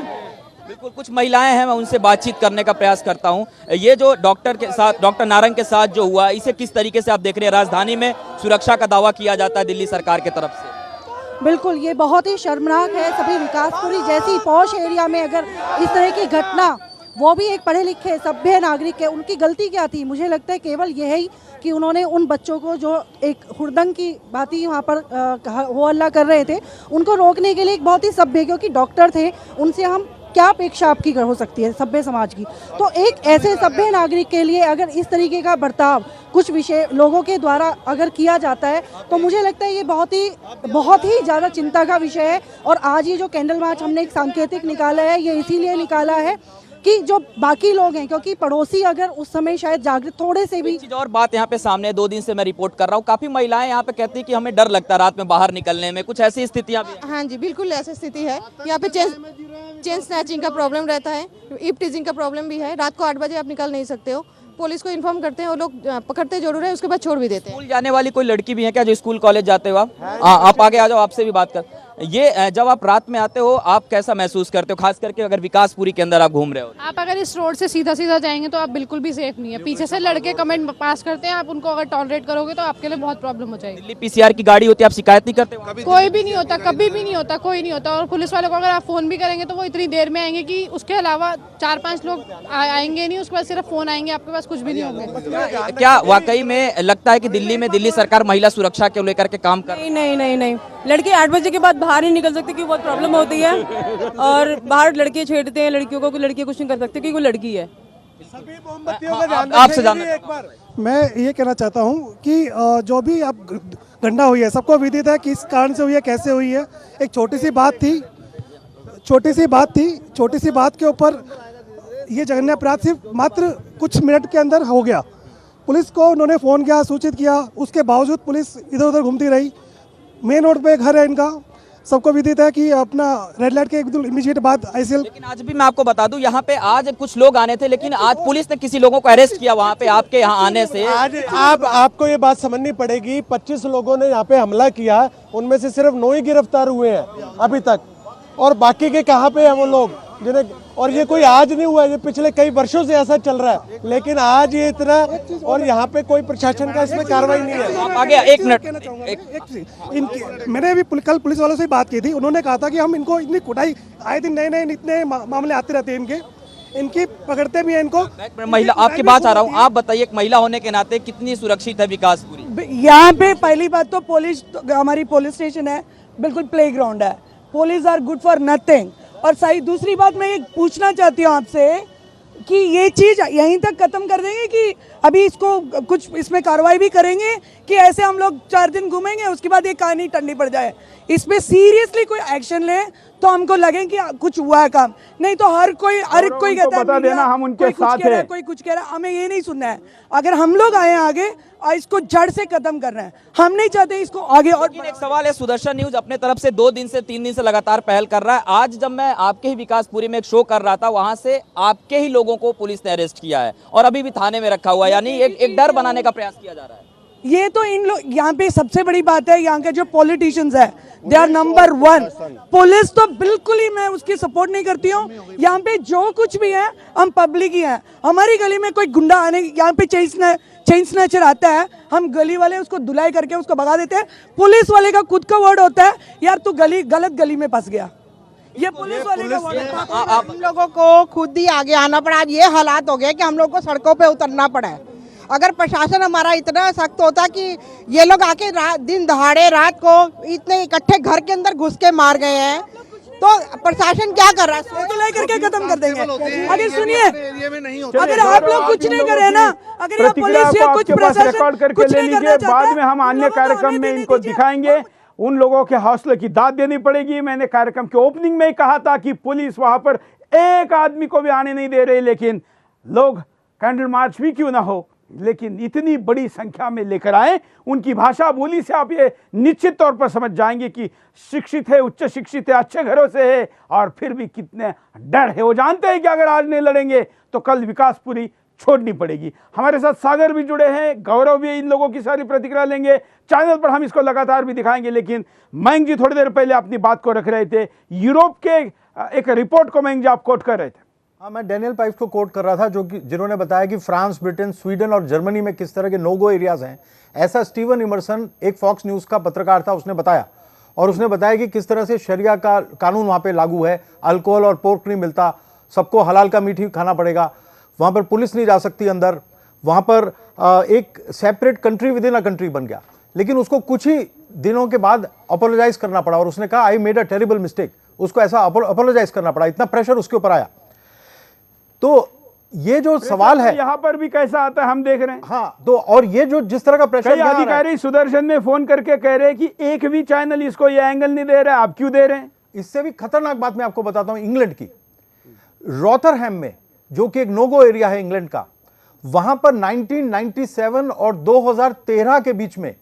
बिल्कुल कुछ महिलाएं हैं, मैं उनसे बातचीत करने का प्रयास करता हूं। ये जो डॉक्टर के साथ, डॉक्टर नारंग के साथ जो हुआ, इसे किस तरीके से आप देख रहे हैं? राजधानी में सुरक्षा का दावा किया जाता है दिल्ली सरकार की तरफ से। बिल्कुल, ये बहुत ही शर्मनाक है। सभी विकासपुरी जैसी पॉश एरिया में अगर इस तरह की घटना, वो भी एक पढ़े लिखे सभ्य नागरिक है, उनकी गलती क्या थी? मुझे लगता है केवल यही कि उन्होंने उन बच्चों को जो एक हुड़दंग की बातें वहाँ पर हो हल्ला कर रहे थे, उनको रोकने के लिए एक बहुत ही सभ्य, क्योंकि डॉक्टर थे, उनसे हम क्या अपेक्षा आपकी हो सकती है सभ्य समाज की? तो एक ऐसे सभ्य नागरिक के लिए अगर इस तरीके का बर्ताव कुछ विषय लोगों के द्वारा अगर किया जाता है, तो मुझे लगता है ये बहुत ही ज़्यादा चिंता का विषय है। और आज ये जो कैंडल मार्च हमने एक सांकेतिक निकाला है, ये इसीलिए निकाला है कि जो बाकी लोग हैं, क्योंकि पड़ोसी अगर उस समय शायद जागृत थोड़े से भी। चीज और बात यहाँ पे सामने 2 दिन से मैं रिपोर्ट कर रहा हूँ, काफी महिलाएं यहाँ पे कहती है कि हमें डर लगता है रात में बाहर निकलने में, कुछ ऐसी स्थितियाँ भी? हाँ जी, बिल्कुल ऐसी स्थिति है। यहाँ पे चेन स्नैचिंग का प्रॉब्लम रहता है, इप टीजिंग का प्रॉब्लम भी है। रात को 8 बजे आप निकल नहीं सकते हो, पुलिस को इन्फॉर्म करते हैं, वो लोग पकड़ते जरूर है, उसके बाद छोड़ भी देते हैं। स्कूल जाने वाली कोई लड़की भी है क्या जो स्कूल कॉलेज जाते हो आप? आप आगे आ जाओ, आपसे भी बात कर। ये जब आप रात में आते हो, आप कैसा महसूस करते हो, खास करके अगर विकासपुरी के अंदर आप घूम रहे हो? आप अगर इस रोड से सीधा सीधा जाएंगे तो आप बिल्कुल भी सेफ नहीं है। पीछे से लड़के कमेंट पास करते हैं, आप उनको अगर टॉलरेट करोगे तो आपके लिए बहुत प्रॉब्लम हो जाएगी। दिल्ली पीसीआर की गाड़ी होती है, आप शिकायत नहीं करते? कोई भी नहीं होता, कभी भी नहीं होता, कोई नहीं होता। और पुलिस वालों को अगर आप फोन भी करेंगे तो वो इतनी देर में आएंगे कि उसके अलावा 4-5 लोग आएंगे नहीं, उसके बाद सिर्फ फोन आएंगे, आपके पास कुछ भी नहीं होंगे। क्या वाकई में लगता है कि दिल्ली में दिल्ली सरकार महिला सुरक्षा को लेकर के काम कर? नहीं, लड़के 8 बजे के बाद बाहर नहीं निकल सकते क्योंकि बहुत प्रॉब्लम होती है, और बाहर लड़के छेड़ते हैं लड़कियों को, लड़कियां कुछ नहीं कर सकते क्योंकि वो लड़की है। आपसे जानना एक बार मैं ये कहना चाहता हूँ कि जो भी आप घटना हुई है, सबको विदित है कि इस कारण से हुई है, कैसे हुई है। एक छोटी सी बात के ऊपर ये जघन्य अपराध सिर्फ मात्र कुछ मिनट के अंदर हो गया। पुलिस को उन्होंने फ़ोन किया, सूचित किया, उसके बावजूद पुलिस इधर उधर घूमती रही। मेन रोड पे घर है इनका, सबको विदित है कि अपना रेड लाइट के एकदम इमीडिएट बाद आईसीएल। लेकिन आज भी मैं आपको बता दूं, यहाँ पे आज कुछ लोग आने थे, लेकिन आज पुलिस ने किसी लोगों को अरेस्ट किया वहाँ पे आपके यहाँ आने से। आज आपको ये बात समझनी पड़ेगी, 25 लोगों ने यहाँ पे हमला किया, उनमें से सिर्फ 9 ही गिरफ्तार हुए हैं अभी तक, और बाकी के कहाँ पे हैं वो लोग जिन्हें, और ये कोई आज नहीं हुआ, ये पिछले कई वर्षों से ऐसा चल रहा है, लेकिन आज ये इतना, और यहाँ पे कोई प्रशासन का इसमें कार्रवाई नहीं है। आगे एक मिनट, मैंने अभी कल पुलिस वालों से बात की थी, उन्होंने कहा था कि हम इनको इतनी कुटाई, आए दिन नए नए इतने मामले आते रहते हैं इनकी पकड़ते भी हैं इनको। महिला, आपकी बात आ रहा हूँ, आप बताइए एक महिला होने के नाते कितनी सुरक्षित है विकासपुरी? यहाँ पे पहली बात तो पुलिस, हमारी पुलिस स्टेशन है, बिल्कुल प्लेग्राउंड है, police are good for nothing. और सही दूसरी बात मैं ये पूछना चाहती हूँ आपसे कि ये चीज़ यहीं तक खत्म कर देंगे कि अभी इसको कुछ इसमें कार्रवाई भी करेंगे कि ऐसे हम लोग 4 दिन घूमेंगे उसके बाद ये कहानी ठंडी पड़ जाए? इसमें सीरियसली कोई एक्शन ले तो हमको लगे कि कुछ हुआ है काम, नहीं तो हर कोई कहता है बता देना हम उनके साथ हैं, कोई कुछ कह रहा है, हमें ये नहीं सुनना है। अगर हम लोग आए आगे और इसको जड़ से खत्म करना है, हम नहीं चाहते इसको आगे। और एक सवाल है, सुदर्शन न्यूज अपने तरफ से 2 दिन से 3 दिन से लगातार पहल कर रहा है। आज जब मैं आपके ही विकासपुरी में एक शो कर रहा था, वहां से आपके ही लोगों को पुलिस ने अरेस्ट किया है और अभी भी थाने में रखा हुआ है, यानी एक डर बनाने का प्रयास किया जा रहा है। ये तो इन लोग, यहाँ पे सबसे बड़ी बात है, यहाँ के जो पॉलिटिशियंस है दे आर नंबर 1। पुलिस तो बिल्कुल ही मैं उसकी सपोर्ट नहीं करती हूँ। यहाँ पे जो कुछ भी है हम पब्लिक ही हैं। हमारी गली में कोई गुंडा आने, यहाँ पे चेन स्नैचर आता है, हम गली वाले उसको धुलाई करके उसको भगा देते हैं। पुलिस वाले का खुद का वर्ड होता है, यार तू गलत गली में फंस गया। ये पुलिस वाले का वर्ड है। हम लोगों को खुद ही आगे आना पड़ा। आज ये हालात हो गए कि हम लोग को सड़कों पे उतरना पड़ा है। अगर प्रशासन हमारा इतना सख्त होता कि ये लोग आके दिन दहाड़े रात को इतने इकट्ठे घर के अंदर घुस के मार गए हैं, तो प्रशासन क्या कर रहा है? धुलाई करके खत्म कर देंगे। अगर सुनिए, अगर आप लोग कुछ नहीं करे ना, अगर ये पुलिस या कुछ प्रशासन रिकॉर्ड करके ले लीजिए, बाद में हम अन्य कार्यक्रम में इनको दिखाएंगे। उन लोगों के हौसले की दाद देनी पड़ेगी। मैंने कार्यक्रम के ओपनिंग में ही कहा था कि पुलिस वहां पर एक आदमी को भी आने नहीं दे रही, लेकिन लोग कैंडल मार्च भी क्यों ना हो, लेकिन इतनी बड़ी संख्या में लेकर आए। उनकी भाषा बोली से आप ये निश्चित तौर पर समझ जाएंगे कि शिक्षित है, उच्च शिक्षित है, अच्छे घरों से है, और फिर भी कितने डर है। वो जानते हैं कि अगर आज नहीं लड़ेंगे तो कल विकासपुरी छोड़नी पड़ेगी। हमारे साथ सागर भी जुड़े हैं, गौरव भी इन लोगों की सारी प्रतिक्रिया लेंगे। चैनल पर हम इसको लगातार भी दिखाएंगे, लेकिन मयंक जी थोड़ी देर पहले अपनी बात को रख रहे थे। यूरोप के एक रिपोर्ट को मयंक जी आप कोट कर रहे थे। हाँ, मैं डैनियल पाइप्स को कोट कर रहा था, जिन्होंने बताया कि फ्रांस, ब्रिटेन, स्वीडन और जर्मनी में किस तरह के नो गो एरियाज हैं। ऐसा स्टीवन इमर्सन, एक फॉक्स न्यूज़ का पत्रकार था, उसने बताया, और उसने बताया कि किस तरह से शरिया का कानून वहाँ पे लागू है। अल्कोहल और पोर्क नहीं मिलता, सबको हलाल का मीट ही खाना पड़ेगा। वहाँ पर पुलिस नहीं जा सकती अंदर। वहाँ पर एक separate country with in a country बन गया, लेकिन उसको कुछ ही दिनों के बाद अपोलोजाइज करना पड़ा, और उसने कहा I made a terrible mistake. उसको ऐसा अपोलोजाइज करना पड़ा, इतना प्रेशर उसके ऊपर आया। तो ये जो सवाल है यहाँ पर भी कैसा आता है हम देख रहे हैं। हाँ, तो और ये जो जिस तरह का प्रेशर, कई अधिकारी सुदर्शन में फोन करके कह रहे हैं कि एक भी चैनल इसको ये एंगल नहीं दे रहा है, आप क्यों दे रहे हैं? इससे भी खतरनाक बात मैं आपको बताता हूं, इंग्लैंड की रॉथरहैम में, जो कि एक नोगो एरिया है इंग्लैंड का, वहां पर 1997 और 2013 के बीच में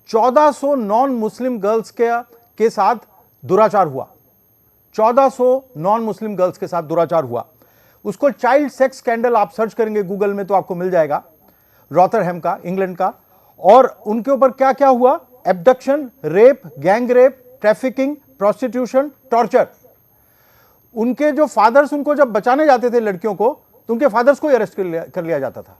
1400 नॉन मुस्लिम गर्ल्स के साथ दुराचार हुआ। 1400 नॉन मुस्लिम गर्ल्स के साथ दुराचार हुआ। उसको चाइल्ड सेक्स स्कैंडल आप सर्च करेंगे गूगल में तो आपको मिल जाएगा, रॉथरहैम का, इंग्लैंड का। और उनके ऊपर क्या क्या हुआ? Abduction, rape, gang rape, trafficking, prostitution, torture. उनके जो फादर्स उनको जब बचाने जाते थे लड़कियों को, तो उनके फादर्स को अरेस्ट कर लिया जाता था,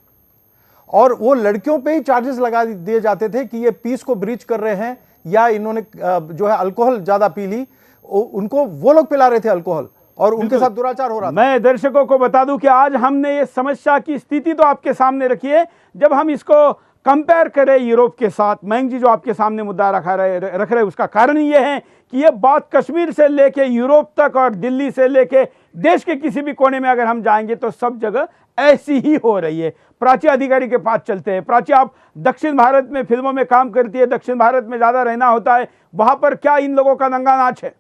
और वो लड़कियों पे ही चार्जेस लगा दिए जाते थे कि ये पीस को ब्रीच कर रहे हैं, या इन्होंने जो है अल्कोहल ज्यादा पी ली, उनको वो लोग पिला रहे थे अल्कोहल, और उनके साथ दुराचार हो रहा था। मैं दर्शकों को बता दूं कि आज हमने ये समस्या की स्थिति तो आपके सामने रखी है। जब हम इसको कंपेयर करें यूरोप के साथ, मयंक जी जो आपके सामने मुद्दा रख रहे उसका कारण ये है कि ये बात कश्मीर से लेके यूरोप तक और दिल्ली से लेके देश के किसी भी कोने में अगर हम जाएंगे तो सब जगह ऐसी ही हो रही है। प्राची अधिकारी के पास चलते हैं। प्राची, आप दक्षिण भारत में फिल्मों में काम करती है, दक्षिण भारत में ज़्यादा रहना होता है, वहाँ पर क्या इन लोगों का दंगा नाच है?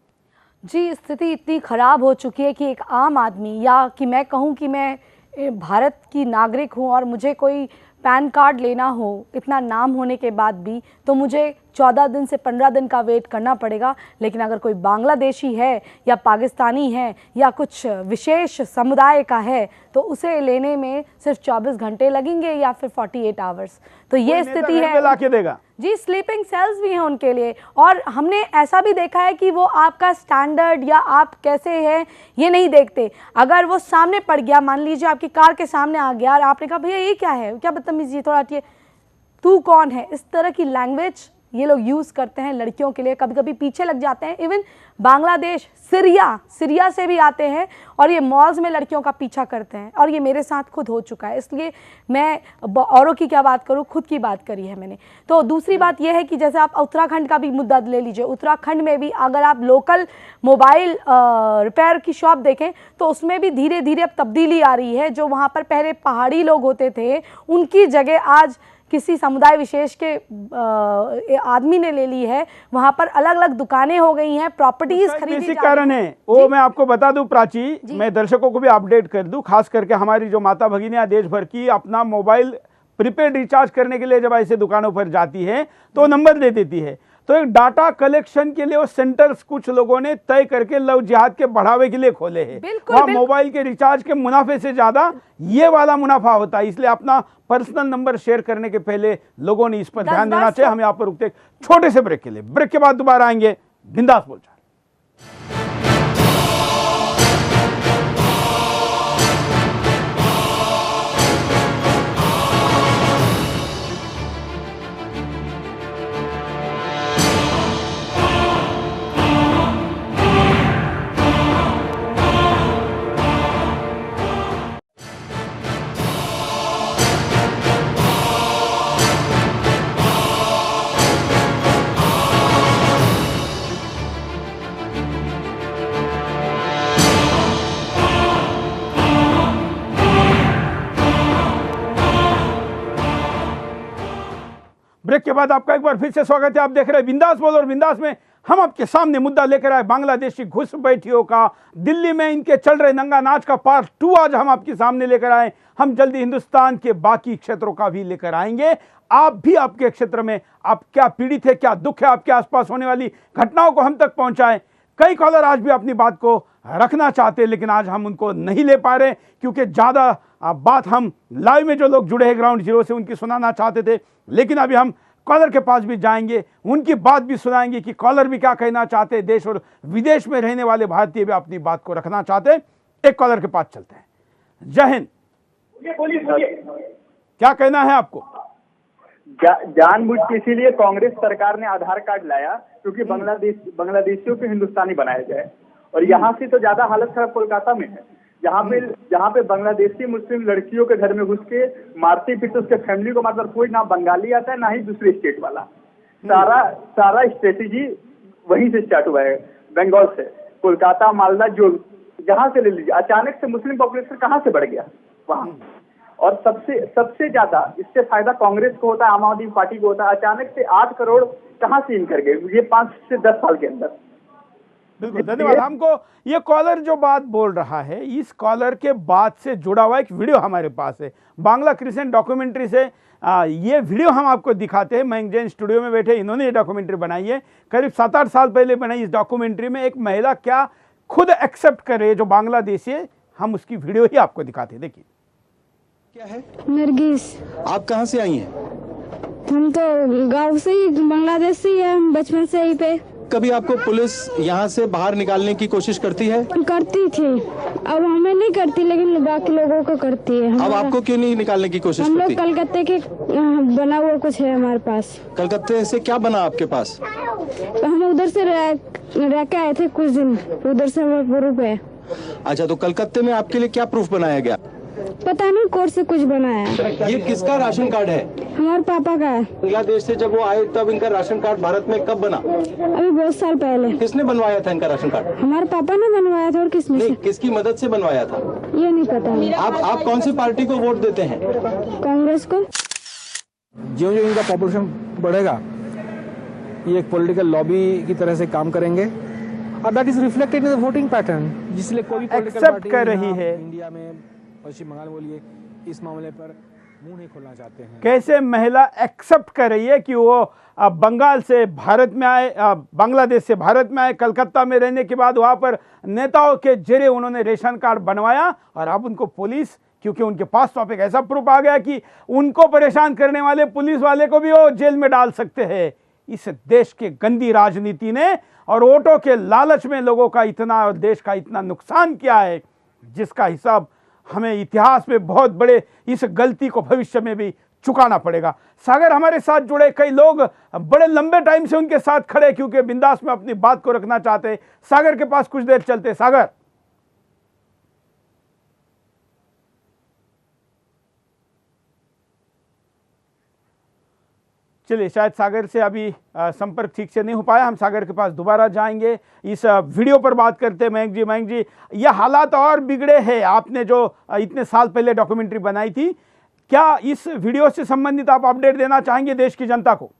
जी, स्थिति इतनी ख़राब हो चुकी है कि एक आम आदमी, या कि मैं कहूँ कि मैं भारत की नागरिक हूँ और मुझे कोई पैन कार्ड लेना हो, इतना नाम होने के बाद भी, तो मुझे 14 दिन से 15 दिन का वेट करना पड़ेगा। लेकिन अगर कोई बांग्लादेशी है या पाकिस्तानी है या कुछ विशेष समुदाय का है तो उसे लेने में सिर्फ 24 घंटे लगेंगे या फिर 48 आवर्स। तो ये स्थिति है। लाके देगा जी, स्लीपिंग सेल्स भी हैं उनके लिए। और हमने ऐसा भी देखा है कि वो आपका स्टैंडर्ड या आप कैसे हैं ये नहीं देखते। अगर वो सामने पड़ गया, मान लीजिए आपकी कार के सामने आ गया और आपने कहा भैया ये क्या है, क्या बदतमीजी, थोड़ा हटिए, तू कौन है, इस तरह की लैंग्वेज ये लोग यूज़ करते हैं लड़कियों के लिए। कभी कभी पीछे लग जाते हैं। इवन बांग्लादेश, सीरिया से भी आते हैं और ये मॉल्स में लड़कियों का पीछा करते हैं। और ये मेरे साथ खुद हो चुका है, इसलिए मैं औरों की क्या बात करूँ, खुद की बात करी है मैंने। तो दूसरी बात यह है कि जैसे आप उत्तराखंड का भी मुद्दा ले लीजिए, उत्तराखंड में भी अगर आप लोकल मोबाइल रिपेयर की शॉप देखें तो उसमें भी धीरे धीरे अब तब्दीली आ रही है। जो वहाँ पर पहले पहाड़ी लोग होते थे उनकी जगह आज किसी समुदाय विशेष के आदमी ने ले ली है। वहां पर अलग अलग दुकानें हो गई हैं, प्रॉपर्टीज खरीदी जा रही कारण है वो मैं आपको बता दूं प्राची, मैं दर्शकों को भी अपडेट कर दूं, खास करके हमारी जो माता भगिनियां देश भर की अपना मोबाइल प्रीपेड रिचार्ज करने के लिए जब ऐसे दुकानों पर जाती है तो नंबर दे देती है। तो एक डाटा कलेक्शन के लिए वो सेंटर्स कुछ लोगों ने तय करके लव जिहाद के बढ़ावे के लिए खोले हैं। वहाँ मोबाइल के रिचार्ज के मुनाफे से ज्यादा ये वाला मुनाफा होता है, इसलिए अपना पर्सनल नंबर शेयर करने के पहले लोगों ने इस पर ध्यान देना चाहिए। हम यहाँ पर रुकते छोटे से ब्रेक के लिए, ब्रेक के बाद दोबारा आएंगे बिंदास बोलचाल। ब्रेक के बाद आपका एक बार फिर से स्वागत है। आप देख रहे हैं बिंदास बोल, और बिंदास में हम आपके सामने मुद्दा लेकर आए बांग्लादेशी घुसपैठियों का। दिल्ली में इनके चल रहे नंगा नाच का पार्ट 2 आज हम आपके सामने लेकर आए। हम जल्दी हिंदुस्तान के बाकी क्षेत्रों का भी लेकर आएंगे। आप भी आपके क्षेत्र में आप क्या पीड़ित है, क्या दुख है, आपके आसपास होने वाली घटनाओं को हम तक पहुंचाएं। कई कॉलर आज भी अपनी बात को रखना चाहते हैं, लेकिन आज हम उनको नहीं ले पा रहे क्योंकि ज़्यादा बात हम लाइव में जो लोग जुड़े हैं ग्राउंड जीरो से उनकी सुनाना चाहते थे। लेकिन अभी हम कॉलर के पास भी जाएंगे, उनकी बात भी सुनाएंगे कि कॉलर भी क्या कहना चाहते हैं। देश और विदेश में रहने वाले भारतीय भी अपनी बात को रखना चाहते हैं। एक कॉलर के पास चलते हैं। जय हिंद, क्या कहना है आपको? जानबूझ के इसीलिए कांग्रेस सरकार ने आधार कार्ड लाया क्योंकि बांग्लादेशियों को हिंदुस्तानी बनाया जाए। और यहाँ से तो ज्यादा हालत खराब कोलकाता में है, जहाँ पे बांग्लादेशी मुस्लिम लड़कियों के घर में घुस के मारती पीटती, उसके फैमिली को मारकर कोई ना बंगाली आता है ना ही दूसरे स्टेट वाला। सारा स्ट्रेटेजी वहीं से स्टार्ट हुआ है, बंगाल से। कोलकाता, मालदा, जो जहाँ से ले लीजिए, अचानक से मुस्लिम पॉपुलेशन कहाँ से बढ़ गया वहाँ। और सबसे ज्यादा इससे फायदा कांग्रेस को होता है, आम आदमी पार्टी को होता है। अचानक से 8 करोड़ कहाँ से इन कर गए ये 5 से 10 साल के अंदर। बिल्कुल, धन्यवाद। हमको ये कॉलर जो बात बोल रहा है, इस कॉलर के बाद से जुड़ा हुआ एक वीडियो हमारे पास है बांग्ला क्रिसेंट डॉक्यूमेंट्री से। ये वीडियो हम आपको दिखाते हैं। मयंक जैन स्टूडियो में बैठे, इन्होंने ये डॉक्यूमेंट्री बनाई है। करीब 7-8 साल पहले बनाई। इस डॉक्यूमेंट्री में एक महिला क्या खुद एक्सेप्ट कर रही है जो बांग्लादेशी है, हम उसकी वीडियो ही आपको दिखाते हैं। देखिए। क्या है? नरगिस। आप कहाँ से आई हैं? हम तो गांव से ही, बांग्लादेश से ही है, बचपन से ही पे। कभी आपको पुलिस यहाँ से बाहर निकालने की कोशिश करती है? करती थी, अब हमें नहीं करती लेकिन बाकी लोगों को करती है। अब आपको क्यों नहीं निकालने की कोशिश करती? हम लोग कलकत्ते के बना हुआ कुछ है हमारे पास। कलकत्ते से क्या बना आपके पास? हम उधर से रह के आए थे कुछ दिन, उधर से हमें प्रूफ है। अच्छा, तो कलकत्ते में आपके लिए क्या प्रूफ बनाया गया? पता नहीं, कोर्ट से कुछ बनाया। ये किसका राशन कार्ड है? हमारे पापा का है। बांग्लादेश से जब वो आए तब इनका राशन कार्ड भारत में कब बना? अभी बहुत साल पहले। किसने बनवाया था इनका राशन कार्ड? हमारे पापा ने बनवाया था। और किसने? नहीं, किसकी मदद से बनवाया था ये नहीं पता। आप कौन सी पार्टी को वोट देते हैं? कांग्रेस को। जो इनका पॉपुलेशन बढ़ेगा, ये एक पॉलिटिकल लॉबी की तरह से काम करेंगे और that is reflected in the voting pattern, जिसलिए कोई भी पॉलिटिकल एक्सेप्ट पार्टी कर रही है इंडिया में, पश्चिम बंगाल बोलिए, इस मामले पर मुंह नहीं खोलना चाहते हैं। कैसे महिला एक्सेप्ट कर रही है कि वो बंगाल से भारत में आए, बांग्लादेश से भारत में आए, कलकत्ता में रहने के बाद वहाँ पर नेताओं के जरिए उन्होंने रेशन कार्ड बनवाया और अब उनको पुलिस, क्योंकि उनके पास तो अब एक ऐसा प्रूफ आ गया कि उनको परेशान करने वाले पुलिस वाले को भी वो जेल में डाल सकते हैं। इस देश के गंदी राजनीति ने और वोटों के लालच में लोगों का इतना और देश का इतना नुकसान किया है, जिसका हिसाब हमें इतिहास में बहुत बड़े इस गलती को भविष्य में भी चुकाना पड़ेगा। सागर हमारे साथ जुड़े कई लोग बड़े लंबे टाइम से उनके साथ खड़े, क्योंकि बिंदास में अपनी बात को रखना चाहते हैं। सागर के पास कुछ देर चलते। सागर, चलिए, शायद सागर से अभी संपर्क ठीक से नहीं हो पाया, हम सागर के पास दोबारा जाएंगे। इस वीडियो पर बात करते हैं। मयंक जी, ये हालात और बिगड़े हैं। आपने जो इतने साल पहले डॉक्यूमेंट्री बनाई थी, क्या इस वीडियो से संबंधित आप अपडेट देना चाहेंगे देश की जनता को?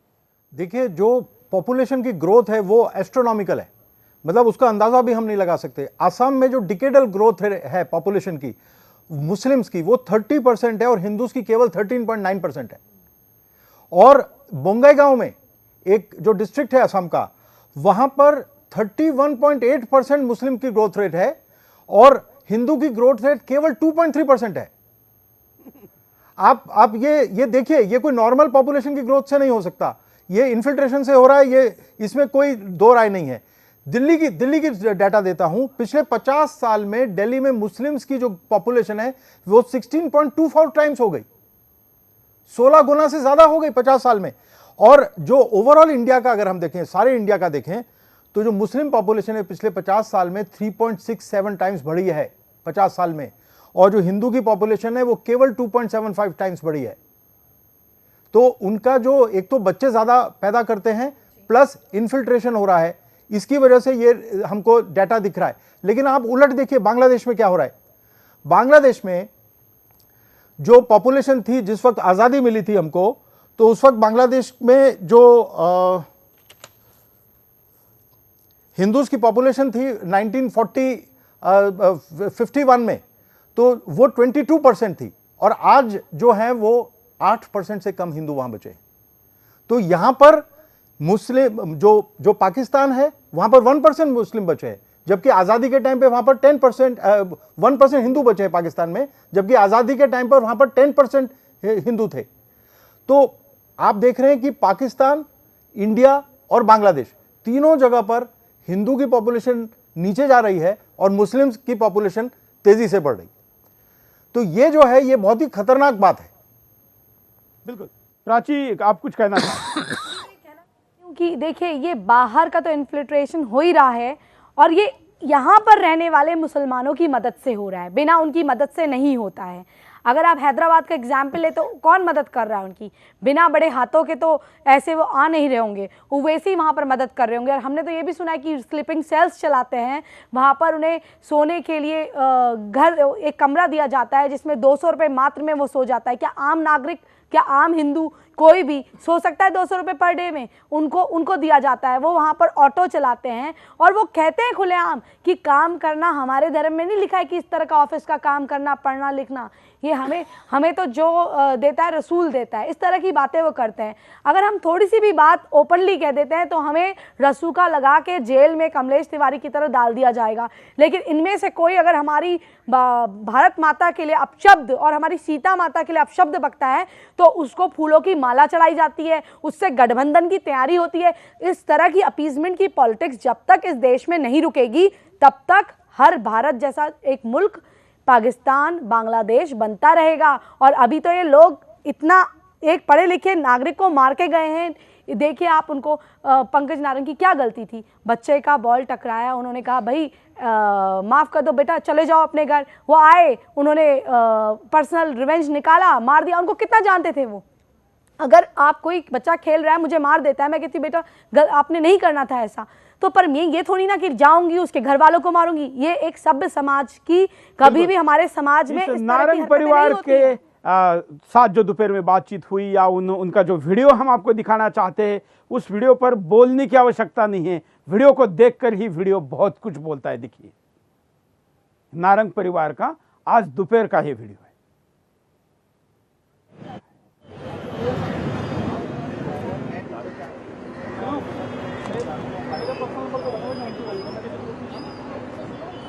देखिए, जो पॉपुलेशन की ग्रोथ है वो एस्ट्रोनॉमिकल है, मतलब उसका अंदाजा भी हम नहीं लगा सकते। आसाम में जो डिकेडल ग्रोथ है पॉपुलेशन की, मुस्लिम्स की, वो 30% है और हिंदूज की केवल 13.9% है। और बोंगाईगांव में एक जो डिस्ट्रिक्ट है असम का, वहां पर 31.8% मुस्लिम की ग्रोथ रेट है और हिंदू की ग्रोथ रेट केवल 2.3% है। आप ये देखिए, ये कोई नॉर्मल पॉपुलेशन की ग्रोथ से नहीं हो सकता, ये इन्फिल्ट्रेशन से हो रहा है, ये इसमें कोई दो राय नहीं है। दिल्ली की डाटा देता हूं, पिछले 50 साल में दिल्ली में मुस्लिम्स की जो पॉपुलेशन है वो 16.24 टाइम्स हो गई, 16 गुना से ज्यादा हो गई 50 साल में। और जो ओवरऑल इंडिया का अगर हम देखें, सारे इंडिया का देखें, तो जो मुस्लिम पॉपुलेशन है पिछले 50 साल में 3.67 टाइम्स बढ़ी है 50 साल में, और जो हिंदू की पॉपुलेशन है वो केवल 2.75 टाइम्स बढ़ी है। तो उनका जो एक तो बच्चे ज्यादा पैदा करते हैं, प्लस इन्फिल्ट्रेशन हो रहा है, इसकी वजह से ये हमको डाटा दिख रहा है। लेकिन आप उलट देखिए बांग्लादेश में क्या हो रहा है। बांग्लादेश में जो पॉपुलेशन थी जिस वक्त आजादी मिली थी हमको, तो उस वक्त बांग्लादेश में जो हिंदूज की पॉपुलेशन थी 1951 में, तो वो 22% थी, और आज जो है वो 8% से कम हिंदू वहां बचे। तो यहां पर मुस्लिम जो पाकिस्तान है वहां पर 1% मुस्लिम बचे हैं, जबकि आजादी के टाइम पे वहां पर 1% हिंदू बचे हैं पाकिस्तान में, जबकि आजादी के टाइम पर वहां पर 10% हिंदू थे। तो आप देख रहे हैं कि पाकिस्तान, इंडिया और बांग्लादेश तीनों जगह पर हिंदू की पॉपुलेशन नीचे जा रही है और मुस्लिम्स की पॉपुलेशन तेजी से बढ़ रही। तो ये जो है ये बहुत ही खतरनाक बात है। बिल्कुल, प्राची आप कुछ कहना चाहें? क्योंकि देखिए, ये बाहर का तो इन्फिल्ट्रेशन हो ही रहा है और ये यहाँ पर रहने वाले मुसलमानों की मदद से हो रहा है, बिना उनकी मदद से नहीं होता है। अगर आप हैदराबाद का एग्जाम्पल ले तो कौन मदद कर रहा है उनकी? बिना बड़े हाथों के तो ऐसे वो आ नहीं रहे होंगे, ओवैसी वहाँ पर मदद कर रहे होंगे। और हमने तो ये भी सुना है कि स्लीपिंग सेल्स चलाते हैं, वहाँ पर उन्हें सोने के लिए घर, एक कमरा दिया जाता है जिसमें 200 रुपये मात्र में वो सो जाता है। क्या आम नागरिक, क्या आम हिंदू कोई भी सो सकता है 200 रुपये पर डे में? उनको दिया जाता है। वो वहाँ पर ऑटो चलाते हैं और वो कहते हैं खुलेआम कि काम करना हमारे धर्म में नहीं लिखा है कि इस तरह का ऑफिस का काम करना, पढ़ना लिखना, ये हमें तो जो देता है रसूल देता है। इस तरह की बातें वो करते हैं। अगर हम थोड़ी सी भी बात ओपनली कह देते हैं तो हमें रसूखा लगा के जेल में कमलेश तिवारी की तरह डाल दिया जाएगा। लेकिन इनमें से कोई अगर हमारी भारत माता के लिए अपशब्द और हमारी सीता माता के लिए अपशब्द बकता है तो उसको फूलों की माला चढ़ाई जाती है, उससे गठबंधन की तैयारी होती है। इस तरह की अपीजमेंट की पॉलिटिक्स जब तक इस देश में नहीं रुकेगी तब तक हर भारत जैसा एक मुल्क पाकिस्तान, बांग्लादेश बनता रहेगा। और अभी तो ये लोग इतना एक पढ़े लिखे नागरिक को मार के गए हैं। देखिए आप उनको, पंकज नारंग की क्या गलती थी? बच्चे का बॉल टकराया, उन्होंने कहा भाई माफ़ कर दो बेटा, चले जाओ अपने घर। वो आए, उन्होंने पर्सनल रिवेंज निकाला, मार दिया। उनको कितना जानते थे वो? अगर आप कोई बच्चा खेल रहा है, मुझे मार देता है, मैं कहती बेटा आपने नहीं करना था ऐसा, तो पर ये थोड़ी ना कि जाऊंगी उसके घर वालों को मारूंगी। ये एक सभ्य समाज की, कभी भी हमारे समाज में नारंग परिवार के साथ जो दोपहर में बातचीत हुई या उनका जो वीडियो हम आपको दिखाना चाहते हैं, उस वीडियो पर बोलने की आवश्यकता नहीं है, वीडियो को देखकर ही वीडियो बहुत कुछ बोलता है। देखिए, नारंग परिवार का आज दोपहर का ये वीडियो है।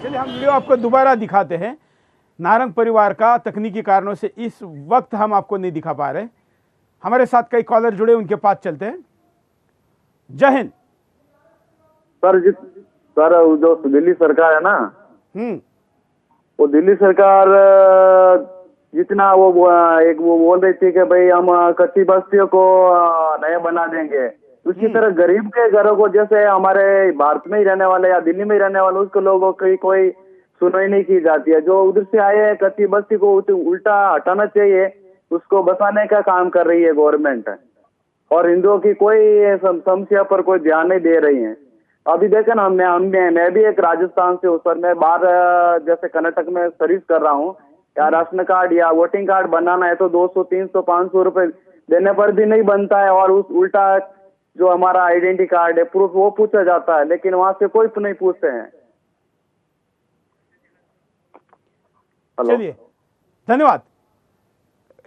चलिए हम वीडियो आपको दोबारा दिखाते हैं। नारंग परिवार का तकनीकी कारणों से इस वक्त हम आपको नहीं दिखा पा रहे। हमारे साथ कई कॉलर जुड़े, उनके पास चलते हैं। जय हिंद सर। सर जो दिल्ली सरकार है ना, वो दिल्ली सरकार जितना वो बोल रही थी कि भाई हम कच्ची बस्तियों को नया बना देंगे, उसी तरह गरीब के घरों को, जैसे हमारे भारत में ही रहने वाले या दिल्ली में ही रहने वाले उसको लोगों की कोई सुनवाई नहीं की जाती है। जो उधर से आए हैं कच्ची बस्ती को उल्टा हटाना चाहिए, उसको बसाने का काम कर रही है गवर्नमेंट, और हिंदुओं की कोई समस्या पर कोई ध्यान नहीं दे रही है। अभी देखे ना, मैं भी एक राजस्थान से हूँ सर। मैं बाहर जैसे कर्नाटक में सर्विस कर रहा हूँ, या राशन कार्ड या वोटिंग कार्ड बनाना है तो 200, 300, 500 रुपए देने पर भी नहीं बनता है, और उस उल्टा जो हमारा आइडेंटिटी कार्ड है, प्रूफ, वो पूछा जाता है, लेकिन वहां से कोई नहीं पूछते हैं। चलिए, धन्यवाद।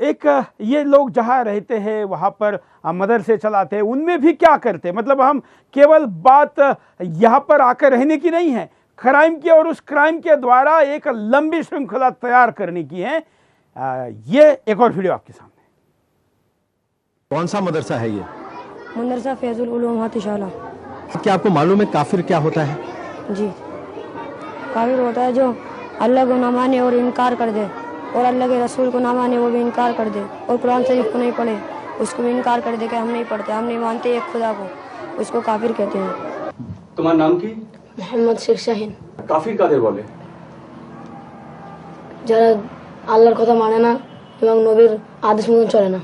एक ये लोग जहाँ रहते हैं वहाँ पर मदरसे चलाते हैं, उनमें भी क्या करते हैं? मतलब हम केवल बात यहाँ पर आकर रहने की नहीं है, क्राइम की, और उस क्राइम के द्वारा एक लंबी श्रृंखला तैयार करने की है। ये एक और वीडियो आपके सामने। कौन सा मदरसा है ये? मदरसा फैजुल उलूम हातिशाला। क्या आपको मालूम है काफिर क्या होता है? जी, काफिर होता है जो अल्लाह को ना माने और इनकार कर दे, और अल्लाह के रसूल को ना माने वो भी इनकार कर दे, और कुरान शरीफ को नहीं पढ़े उसको भी इनकार कर दे कि हम नहीं पढ़ते, हम नहीं मानते एक खुदा को, उसको काफिर कहते हैं। तुम्हारा नाम की? मोहम्मद शेख शाहीन। কাফির কাদের বলে? যারা আল্লাহর কথা মানে না এবং নবীর আদেশ মতো চলে না।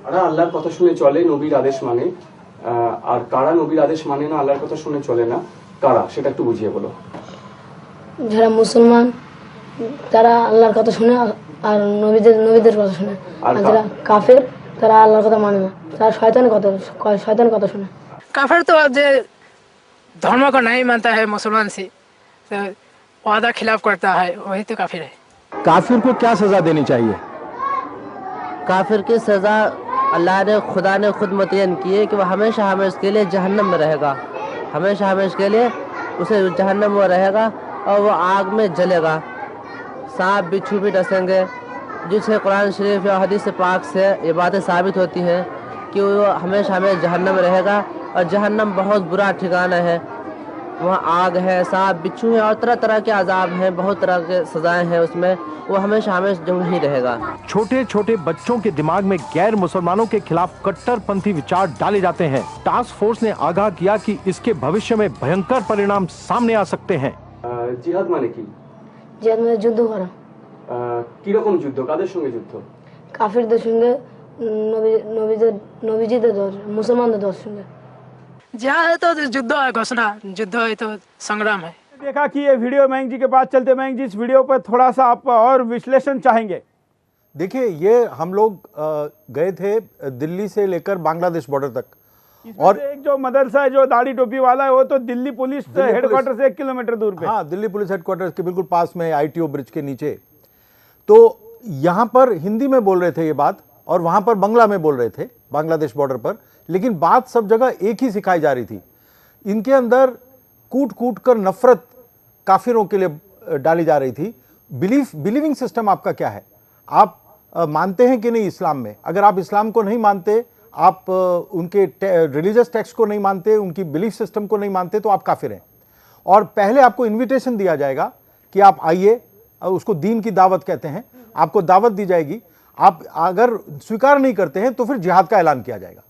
আরে আল্লাহর কথা শুনে চলে, নবীর আদেশ মানে, আর কারা নবীর আদেশ মানে না, আল্লাহর কথা শুনে চলে না, কারা সেটা একটু বুঝিয়ে বলো। যারা মুসলমান তারা আল্লাহর কথা শুনে আর নবীদের কথা শুনে, আর যারা কাফের তারা আল্লাহর কথা মানে না, তারা শয়তানের কথা শুনে। काफिर तो जो धर्म को नहीं मानता है मुसलमान से, तो वादा खिलाफ करता है, वही तो काफिर है। काफिर को क्या सजा देनी चाहिए? काफिर की सजा अल्लाह ने, खुदा ने खुद मुतय्यन की है कि वह हमेशा हमेशा के लिए जहन्नम में रहेगा, हमेशा हमेशा के लिए उसे जहन्नम में रहेगा, और वो आग में जलेगा। सांप बिच्छू भी डसेंगे, जिससे कुरान शरीफ या हदीस पाक से ये बातें साबित होती हैं कि वो हमेशा हमेशा जहन्नम में रहेगा, और जहन्नम बहुत बुरा ठिकाना है, वहाँ आग है, सांप बिच्छू है, और तरह तरह के अजाब हैं, बहुत तरह के सजाएं हैं उसमें, वो हमेशा हमेशा जंग ही रहेगा। छोटे छोटे बच्चों के दिमाग में गैर मुसलमानों के खिलाफ कट्टरपंथी विचार डाले जाते हैं। टास्क फोर्स ने आगाह किया कि इसके भविष्य में भयंकर परिणाम सामने आ सकते हैं। জিহাদ মানে কি? জিহাদ মানে যুদ্ধ করা। কি রকম যুদ্ধ? কাদের সঙ্গে যুদ্ধ? কাফিরদের সঙ্গে, নবীজিদের দল, মুসলমানদের দল সঙ্গে। जिहाद तो युद्ध है, घोषणा युद्ध है, तो संग्राम है। देखा कि ये वीडियो मयंक जी के पास चलते। मयंक जी, इस वीडियो पर थोड़ा सा आप और विश्लेषण चाहेंगे? देखिए, ये हम लोग गए थे दिल्ली से लेकर बांग्लादेश बॉर्डर तक, और एक जो मदरसा है जो दाढ़ी टोपी वाला है, वो तो दिल्ली पुलिस हेडक्वार्टर से 1 किलोमीटर दूर पे। हाँ, दिल्ली पुलिस हेडक्वार्टर के बिल्कुल पास में, ITO ब्रिज के नीचे। तो यहाँ पर हिंदी में बोल रहे थे ये बात, और वहां पर बंगला में बोल रहे थे बांग्लादेश बॉर्डर पर, लेकिन बात सब जगह एक ही सिखाई जा रही थी। इनके अंदर कूट कूट कर नफरत काफिरों के लिए डाली जा रही थी। बिलीविंग सिस्टम आपका क्या है? आप मानते हैं कि नहीं इस्लाम में? अगर आप इस्लाम को नहीं मानते, आप उनके रिलीजियस टेक्स्ट को नहीं मानते, उनकी बिलीफ सिस्टम को नहीं मानते, तो आप काफिर हैं। और पहले आपको इन्विटेशन दिया जाएगा कि आप आइए, उसको दीन की दावत कहते हैं, आपको दावत दी जाएगी। आप अगर स्वीकार नहीं करते हैं तो फिर जिहाद का ऐलान किया जाएगा।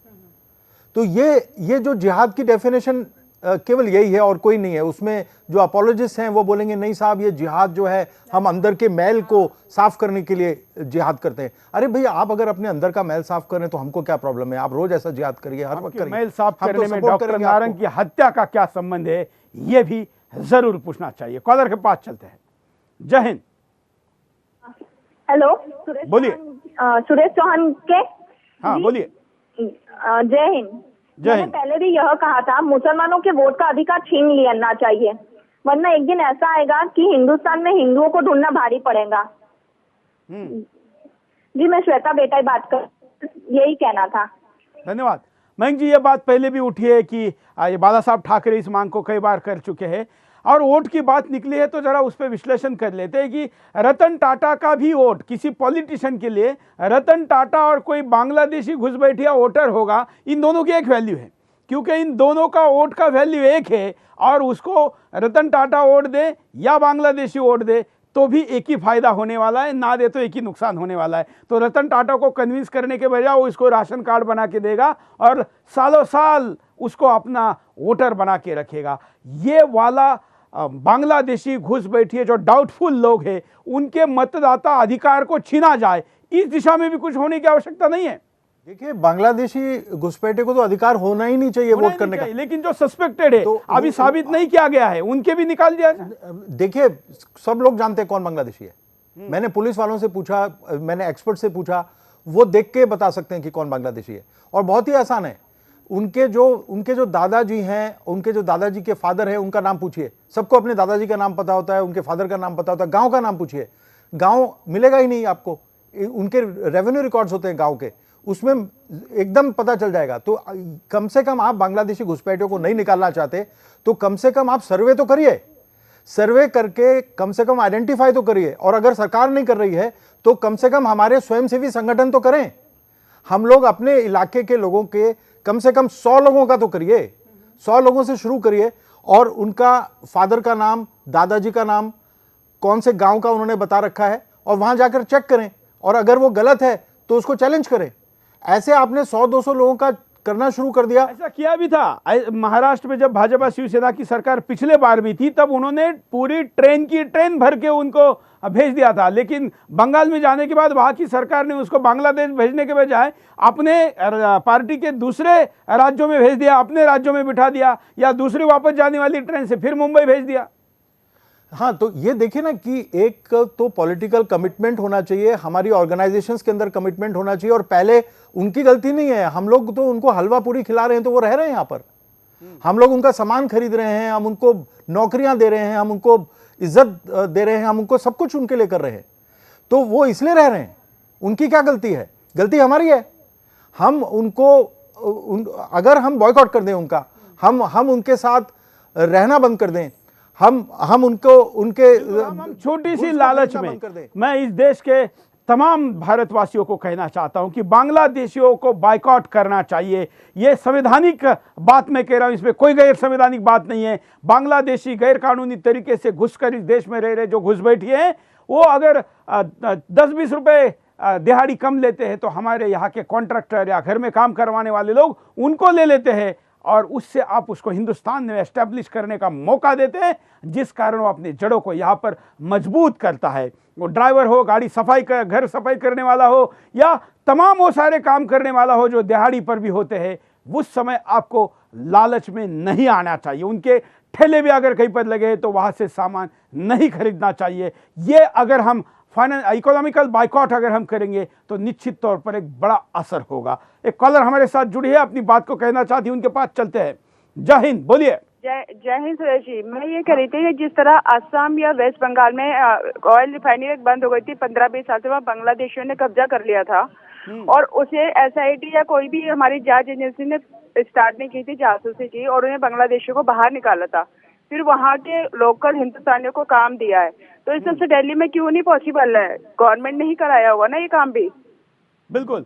तो ये जो जिहाद की डेफिनेशन केवल यही है और कोई नहीं है। उसमें जो अपोलॉजिस्ट हैं वो बोलेंगे नहीं साहब, ये जिहाद जो है हम अंदर के मैल को साफ करने के लिए जिहाद करते हैं। अरे भैया, आप अगर अपने अंदर का मैल साफ करें तो हमको क्या प्रॉब्लम है? आप रोज ऐसा जिहाद करिए, हर वक्त करिए। मैल साफ करने में डॉक्टर नारंग की हत्या का क्या संबंध है, ये भी जरूर पूछना चाहिए। कॉलर के पास चलते हैं। जय हिंद। हेलो बोलिए। सुरेश चौहान के। हाँ बोलिए। जय हिंद। जय मैंने हिंद। पहले भी यह कहा था, मुसलमानों के वोट का अधिकार छीन लेना चाहिए, वरना एक दिन ऐसा आएगा कि हिंदुस्तान में हिंदुओं को ढूंढना भारी पड़ेगा। जी मैं श्वेता बेटा बात कर, यही कहना था। धन्यवाद। मयंक जी, ये बात पहले भी उठी है कि ये बाला साहब ठाकरे इस मांग को कई बार कर चुके हैं और वोट की बात निकली है तो जरा उस पर विश्लेषण कर लेते हैं कि रतन टाटा का भी वोट किसी पॉलिटिशियन के लिए, रतन टाटा और कोई बांग्लादेशी घुसपैठिया वोटर होगा, इन दोनों की एक वैल्यू है, क्योंकि इन दोनों का वोट का वैल्यू एक है और उसको रतन टाटा वोट दे या बांग्लादेशी वोट दे तो भी एक ही फायदा होने वाला है, ना दे तो एक ही नुकसान होने वाला है। तो रतन टाटा को कन्विंस करने के बजाय वो इसको राशन कार्ड बना के देगा और सालों साल उसको अपना वोटर बना के रखेगा। ये वाला बांग्लादेशी घुसपैठिए जो डाउटफुल लोग हैं उनके मतदाता अधिकार को छीना जाए, इस दिशा में भी कुछ होने की आवश्यकता नहीं है। देखिए, बांग्लादेशी घुसपैठे को तो अधिकार होना ही नहीं चाहिए वोट करने का, लेकिन जो सस्पेक्टेड है तो अभी साबित नहीं किया गया है, उनके भी निकाल दिया जाए। देखिए, सब लोग जानते हैं कौन बांग्लादेशी है। मैंने पुलिस वालों से पूछा, मैंने एक्सपर्ट से पूछा, वो देख के बता सकते हैं कि कौन बांग्लादेशी है। और बहुत ही आसान है, उनके जो दादाजी हैं, उनके जो दादाजी के फादर हैं, उनका नाम पूछिए। सबको अपने दादाजी का नाम पता होता है, उनके फादर का नाम पता होता है। गांव का नाम पूछिए, गांव मिलेगा ही नहीं आपको। उनके रेवेन्यू रिकॉर्ड्स होते हैं गांव के, उसमें एकदम पता चल जाएगा। तो कम से कम आप बांग्लादेशी घुसपैठियों को नहीं निकालना चाहते तो कम से कम आप सर्वे तो करिए, सर्वे करके कम से कम आइडेंटिफाई तो करिए। और अगर सरकार नहीं कर रही है तो कम से कम हमारे स्वयंसेवी संगठन तो करें। हम लोग अपने इलाके के लोगों के कम से कम 100 लोगों का तो करिए, 100 लोगों से शुरू करिए और उनका फादर का नाम, दादाजी का नाम, कौन से गांव का उन्होंने बता रखा है और वहां जाकर चेक करें। और अगर वो गलत है तो उसको चैलेंज करें। ऐसे आपने 100-200 लोगों का करना शुरू कर दिया। ऐसा किया भी था महाराष्ट्र में, जब भाजपा शिवसेना की सरकार पिछले बार में थी तब उन्होंने पूरी ट्रेन भर के उनको भेज दिया था, लेकिन बंगाल में जाने के बाद वहां की सरकार ने उसको बांग्लादेश भेजने के बजाय अपने पार्टी के दूसरे राज्यों में भेज दिया, अपने राज्यों में बिठा दिया या दूसरी वापस जाने वाली ट्रेन से फिर मुंबई भेज दिया। हाँ, तो ये देखिए ना कि एक तो पॉलिटिकल कमिटमेंट होना चाहिए, हमारी ऑर्गेनाइजेशंस के अंदर कमिटमेंट होना चाहिए। और पहले उनकी गलती नहीं है, हम लोग तो उनको हलवा पूरी खिला रहे हैं तो वो रह रहे हैं यहाँ पर। हम लोग उनका सामान खरीद रहे हैं, हम उनको नौकरियां दे रहे हैं, हम उनको इज्जत दे रहे हैं, हम उनको सब कुछ उनके लिए कर रहे हैं, तो वो इसलिए रह रहे हैं। उनकी क्या गलती है? गलती हमारी है। हम उनको अगर हम बॉयकॉट कर दें उनका, हम उनके साथ रहना बंद कर दें, हम उनको उनके छोटी सी लालच में मैं इस देश के तमाम भारतवासियों को कहना चाहता हूं कि बांग्लादेशियों को बायकॉट करना चाहिए। यह संवैधानिक बात मैं कह रहा हूं, इसमें कोई गैर संवैधानिक बात नहीं है। बांग्लादेशी गैर कानूनी तरीके से घुसकर इस देश में रह रहे जो घुसपैठिए हैं, वो अगर 10-20 रुपए दिहाड़ी कम लेते हैं तो हमारे यहाँ के कॉन्ट्रैक्टर या घर में काम करवाने वाले लोग उनको ले लेते हैं और उससे आप उसको हिंदुस्तान में एस्टैब्लिश करने का मौका देते हैं, जिस कारण वो अपनी जड़ों को यहाँ पर मजबूत करता है। वो ड्राइवर हो, गाड़ी सफाई का, घर सफाई करने वाला हो या तमाम वो सारे काम करने वाला हो जो दिहाड़ी पर भी होते हैं, उस समय आपको लालच में नहीं आना चाहिए। उनके ठेले भी अगर कहीं पर लगे तो वहाँ से सामान नहीं खरीदना चाहिए। ये अगर हम इकोनॉमिकल बाइकॉट अगर हम करेंगे तो निश्चित तौर पर एक बड़ा असर होगा। एक कॉलर हमारे साथ जुड़ी है, अपनी बात को कहना चाहती है, उनके पास चलते हैं। जय हिंद, बोलिए। जय हिंद सुरेश जी, मैं ये कह रही थी कि जिस तरह असम या वेस्ट बंगाल में ऑयल रिफाइनरी बंद हो गई थी 15-20 साल से, वहाँ बांग्लादेशियों ने कब्जा कर लिया था और उसे SIT या कोई भी हमारी जांच एजेंसी ने स्टार्ट नहीं की थी जासूसी की, और उन्हें बांग्लादेशियों को बाहर निकाला था, फिर वहाँ के लोकल हिंदुस्तानियों को काम दिया है। तो इस सबसे दिल्ली में क्यों नहीं पॉसिबल है? गवर्नमेंट ने ही कराया हुआ ना ये काम भी। बिल्कुल,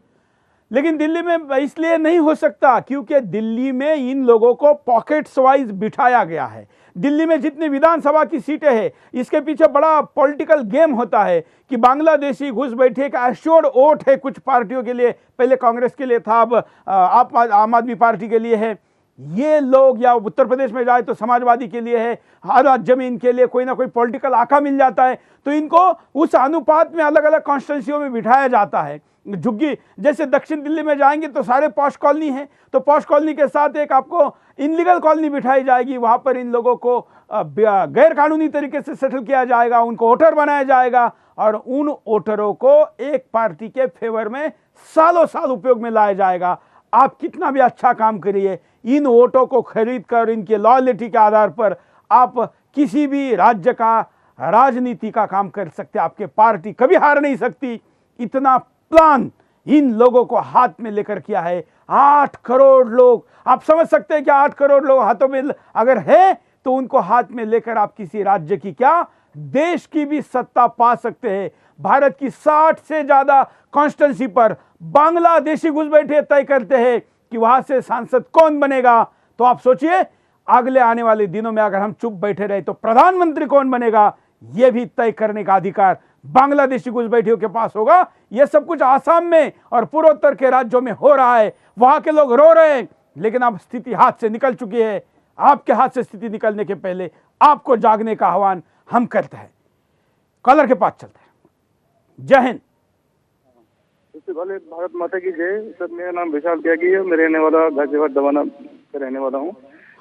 लेकिन दिल्ली में इसलिए नहीं हो सकता क्योंकि दिल्ली में इन लोगों को पॉकेट्स वाइज बिठाया गया है। दिल्ली में जितनी विधानसभा की सीटें हैं, इसके पीछे बड़ा पॉलिटिकल गेम होता है कि बांग्लादेशी घुसपैठिए का एश्योर्ड वोट है कुछ पार्टियों के लिए, पहले कांग्रेस के लिए था, अब आम आदमी पार्टी के लिए है। ये लोग या उत्तर प्रदेश में जाए तो समाजवादी के लिए है, हर राज्य में इनके लिए कोई ना कोई पॉलिटिकल आका मिल जाता है, तो इनको उस अनुपात में अलग अलग कॉन्स्टिट्यूंसियों में बिठाया जाता है। झुग्गी जैसे दक्षिण दिल्ली में जाएंगे तो सारे पॉश कॉलोनी है, तो पॉश कॉलोनी के साथ एक आपको इनलीगल कॉलोनी बिठाई जाएगी, वहां पर इन लोगों को गैर कानूनी तरीके से सेटल किया जाएगा, उनको वोटर बनाया जाएगा और उन वोटरों को एक पार्टी के फेवर में सालों साल उपयोग में लाया जाएगा। आप कितना भी अच्छा काम करिए, इन वोटों को खरीद कर इनके लॉयल्टी के आधार पर आप किसी भी राज्य का राजनीति का काम कर सकते, आपके पार्टी कभी हार नहीं सकती। इतना प्लान इन लोगों को हाथ में लेकर किया है। 8 करोड़ लोग, आप समझ सकते हैं कि 8 करोड़ लोग हाथों में अगर है तो उनको हाथ में लेकर आप किसी राज्य की क्या देश की भी सत्ता पा सकते हैं। भारत की 60 से ज्यादा कॉन्स्टिट्यूंसी पर बांग्लादेशी घुसपैठिए तय करते हैं कि वहां से सांसद कौन बनेगा। तो आप सोचिए अगले आने वाले दिनों में अगर हम चुप बैठे रहे तो प्रधानमंत्री कौन बनेगा, यह भी तय करने का अधिकार बांग्लादेशी घुसपैठियों के पास होगा। यह सब कुछ आसाम में और पूर्वोत्तर के राज्यों में हो रहा है, वहां के लोग रो रहे हैं, लेकिन अब स्थिति हाथ से निकल चुकी है। आपके हाथ से स्थिति निकलने के पहले आपको जागने का आह्वान हम करते हैं। कॉलर के पास चलते हैं। जय हिंद। सबसे पहले भारत माता की जय। सर मेरा नाम विशाल त्यागी है, मैं रहने वाला गाजियाबाद दवाना का रहने वाला हूँ।